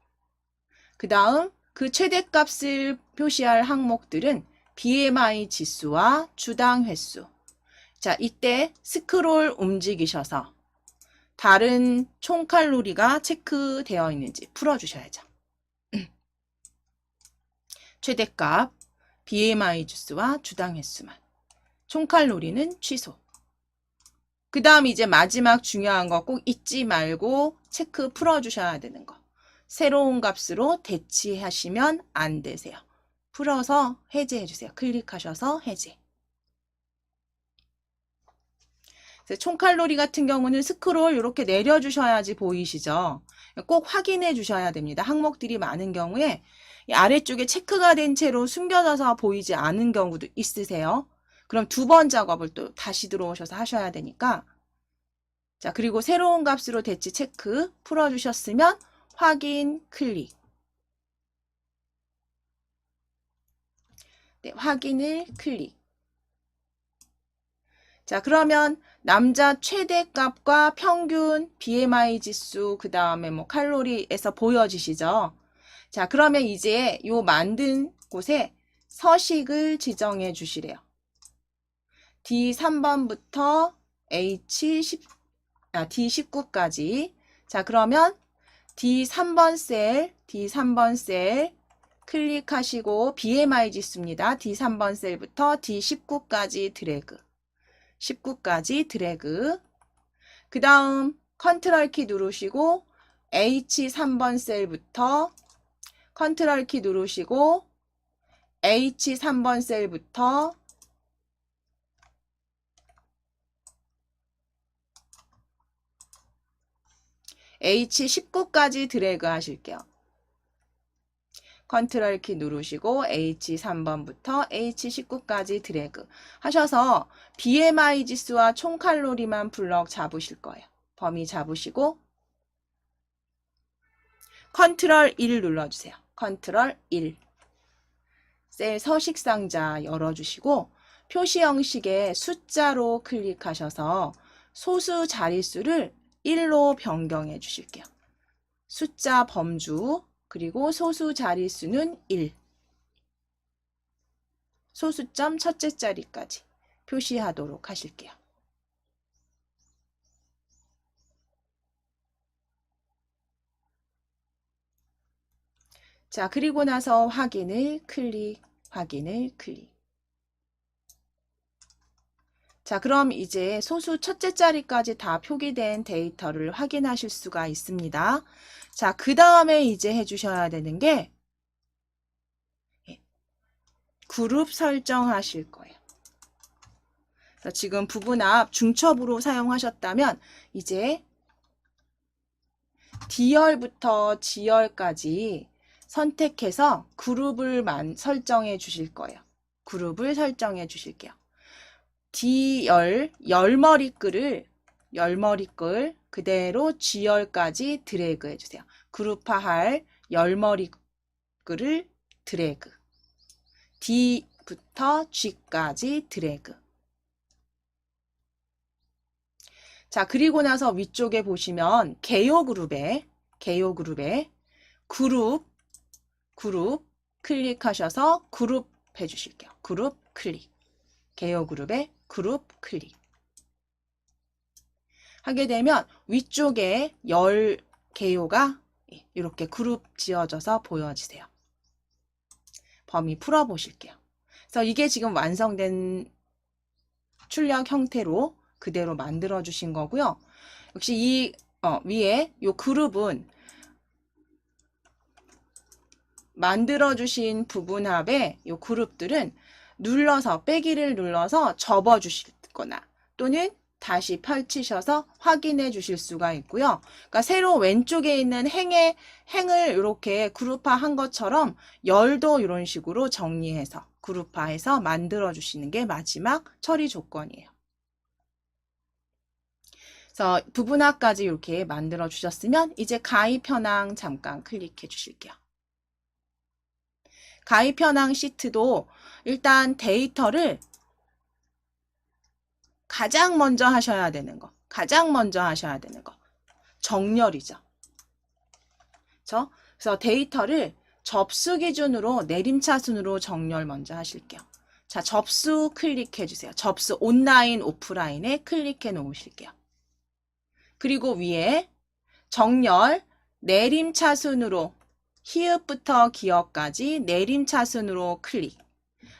[SPEAKER 1] 그 다음 그 최대값을 표시할 항목들은 BMI 지수와 주당 횟수. 자, 이때 스크롤 움직이셔서 다른 총칼로리가 체크되어 있는지 풀어주셔야죠. 최대값, BMI 지수와 주당 횟수만. 총칼로리는 취소. 그 다음 이제 마지막 중요한 거 꼭 잊지 말고 체크 풀어주셔야 되는 거. 새로운 값으로 대치하시면 안 되세요. 풀어서 해제해 주세요. 클릭하셔서 해제. 총칼로리 같은 경우는 스크롤 이렇게 내려주셔야지 보이시죠? 꼭 확인해 주셔야 됩니다. 항목들이 많은 경우에 아래쪽에 체크가 된 채로 숨겨져서 보이지 않은 경우도 있으세요. 그럼 두 번 작업을 또 다시 들어오셔서 하셔야 되니까. 자, 그리고 새로운 값으로 대치 체크 풀어주셨으면 확인 클릭. 네, 확인을 클릭. 자, 그러면 남자 최대값과 평균, BMI 지수, 그 다음에 뭐 칼로리에서 보여지시죠? 자, 그러면 이제 요 만든 곳에 서식을 지정해 주시래요. D3번부터 D19까지. 자, 그러면 D3번 셀 클릭하시고 BMI 지수입니다. D3번 셀부터 D19까지 드래그. 19까지 드래그. 그 다음 컨트롤 키 누르시고 H3번 셀부터 컨트롤 키 누르시고 H3번 셀부터 H19까지 드래그 하실게요. 컨트롤 키 누르시고 H3번부터 H19까지 드래그 하셔서 BMI 지수와 총칼로리만 블럭 잡으실 거예요. 범위 잡으시고 컨트롤 1 눌러주세요. 컨트롤 1. 셀 서식 상자 열어주시고 표시 형식의 숫자로 클릭하셔서 소수 자릿수를 1로 변경해 주실게요. 숫자 범주 그리고 소수 자릿수는 1. 소수점 첫째 자리까지 표시하도록 하실게요. 자, 그리고 나서 확인을 클릭, 확인을 클릭. 자, 그럼 이제 소수 첫째 자리까지 다 표기된 데이터를 확인하실 수가 있습니다. 자, 그 다음에 이제 해주셔야 되는 게 그룹 설정하실 거예요. 지금 부분합 중첩으로 사용하셨다면 이제 D열부터 G열까지 선택해서 그룹을 설정해 주실 거예요. 그룹을 설정해 주실게요. D열, 열머리글을 그대로 G열까지 드래그 해주세요. 그룹화할 열머리글을 드래그. D부터 G까지 드래그. 자, 그리고 나서 위쪽에 보시면 개요 그룹에 그룹 클릭하셔서 그룹 해주실게요. 그룹 클릭. 개요 그룹에 그룹 클릭. 하게 되면 위쪽에 열 개요가 이렇게 그룹 지어져서 보여지세요. 범위 풀어보실게요. 그래서 이게 지금 완성된 출력 형태로 그대로 만들어 주신 거고요. 역시 이 위에 이 그룹은 만들어 주신 부분합의 이 그룹들은 눌러서 빼기를 눌러서 접어 주시거나 또는 다시 펼치셔서 확인해 주실 수가 있고요. 그러니까 세로 왼쪽에 있는 행을 이렇게 그룹화한 것처럼 열도 이런 식으로 정리해서 그룹화해서 만들어 주시는 게 마지막 처리 조건이에요. 그래서 부분합까지 이렇게 만들어 주셨으면 이제 가입 현황 잠깐 클릭해 주실게요. 가입 현황 시트도 일단 데이터를 가장 먼저 하셔야 되는 거. 정렬이죠. 그래서 데이터를 접수 기준으로 내림차순으로 정렬 먼저 하실게요. 자, 접수 클릭해 주세요. 접수 온라인, 오프라인에 클릭해 놓으실게요. 그리고 위에 정렬 내림차순으로 히읗부터 기억까지 내림차순으로 클릭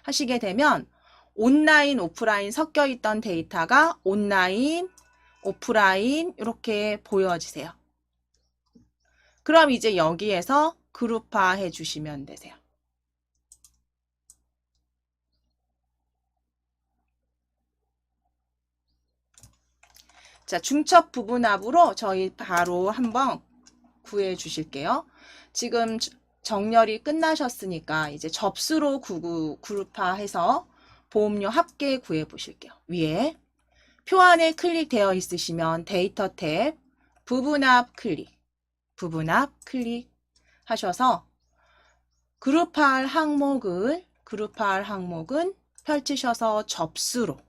[SPEAKER 1] 하시게 되면 온라인, 오프라인 섞여 있던 데이터가 온라인, 오프라인 이렇게 보여지세요. 그럼 이제 여기에서 그룹화 해주시면 되세요. 자, 중첩 부분합으로 저희 바로 한번 구해 주실게요. 지금 정렬이 끝나셨으니까 이제 접수로 그룹화해서 보험료 합계 구해 보실게요. 위에 표안에 클릭되어 있으시면 데이터 탭 부분합 클릭 하셔서 그룹할 항목은 펼치셔서 접수로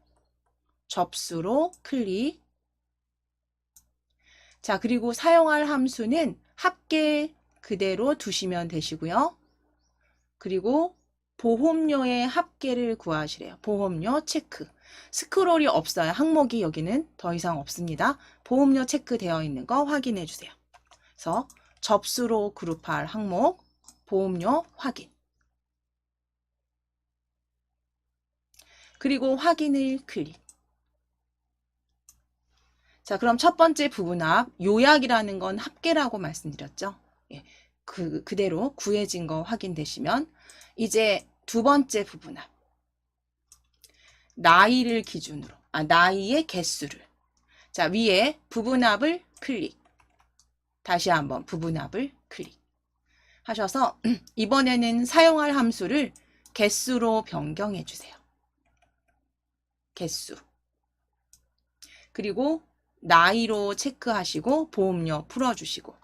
[SPEAKER 1] 클릭. 자, 그리고 사용할 함수는 합계 그대로 두시면 되시고요. 그리고 보험료의 합계를 구하시래요. 보험료 체크. 스크롤이 없어요. 항목이 여기는 더 이상 없습니다. 보험료 체크되어 있는 거 확인해 주세요. 그래서 접수로 그룹할 항목, 보험료 확인. 그리고 확인을 클릭. 자, 그럼 첫 번째 부분합, 요약이라는 건 합계라고 말씀드렸죠. 예, 그대로 구해진 거 확인되시면 이제 두 번째 부분합, 나이를 기준으로, 나이의 개수를. 자, 위에 부분합을 클릭. 다시 한번 부분합을 클릭. 하셔서 이번에는 사용할 함수를 개수로 변경해 주세요. 개수. 그리고 나이로 체크하시고 보험료 풀어주시고.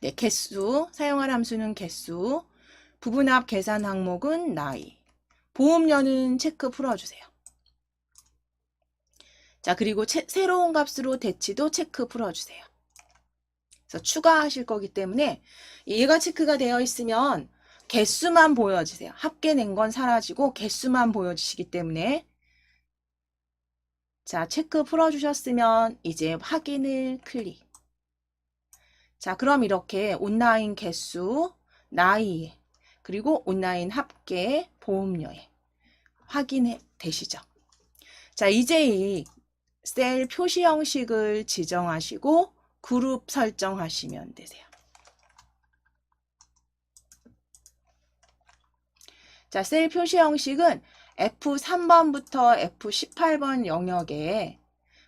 [SPEAKER 1] 네, 개수. 사용할 함수는 개수. 부분합 계산 항목은 나이. 보험료는 체크 풀어주세요. 자, 그리고 새로운 값으로 대치도 체크 풀어주세요. 그래서 추가하실 거기 때문에 얘가 체크가 되어 있으면 개수만 보여지세요. 합계낸 건 사라지고 개수만 보여지시기 때문에. 자, 체크 풀어주셨으면 이제 확인을 클릭. 자, 그럼 이렇게 온라인 개수, 나이, 그리고 온라인 합계, 보험료에 확인이 되시죠. 자, 이제 이 셀 표시 형식을 지정하시고 그룹 설정하시면 되세요. 자, 셀 표시 형식은 F3번부터 F18번 영역에,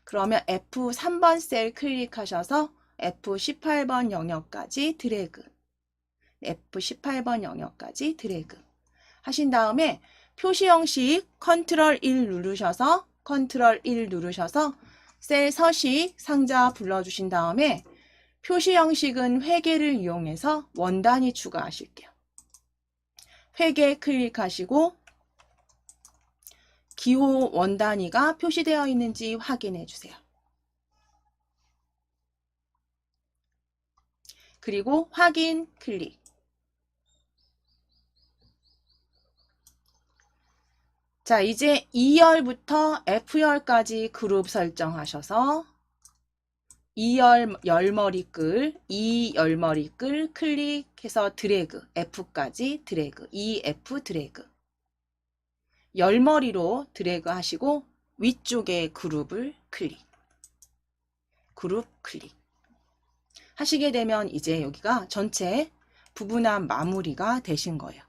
[SPEAKER 1] 그러면 F3번 셀 클릭하셔서 F18번 영역까지 드래그, F18번 영역까지 드래그 하신 다음에 표시 형식 컨트롤 1 누르셔서 셀 서식 상자 불러주신 다음에 표시 형식은 회계를 이용해서 원단위 추가하실게요. 회계 클릭하시고 기호 원단위가 표시되어 있는지 확인해 주세요. 그리고 확인 클릭. 자, 이제 2열부터 F열까지 그룹 설정하셔서 2열 열머리끌, 2열머리끌 클릭해서 드래그, F까지 드래그, 2F 드래그. 열머리로 드래그 하시고 위쪽에 그룹을 클릭. 그룹 클릭. 하시게 되면 이제 여기가 전체 부분합 마무리가 되신 거예요.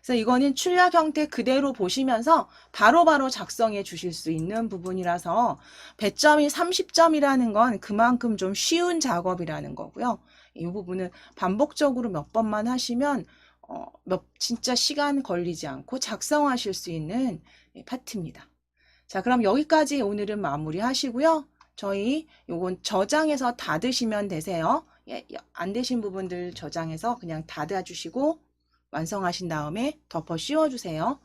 [SPEAKER 1] 그래서 이거는 출력 형태 그대로 보시면서 바로바로 작성해 주실 수 있는 부분이라서 배점이 30점이라는 건 그만큼 좀 쉬운 작업이라는 거고요. 이 부분은 반복적으로 몇 번만 하시면 진짜 시간 걸리지 않고 작성하실 수 있는 파트입니다. 자, 그럼 여기까지 오늘은 마무리 하시고요. 저희 요건 저장해서 닫으시면 되세요. 안 되신 부분들 저장해서 그냥 닫아주시고 완성하신 다음에 덮어 씌워주세요.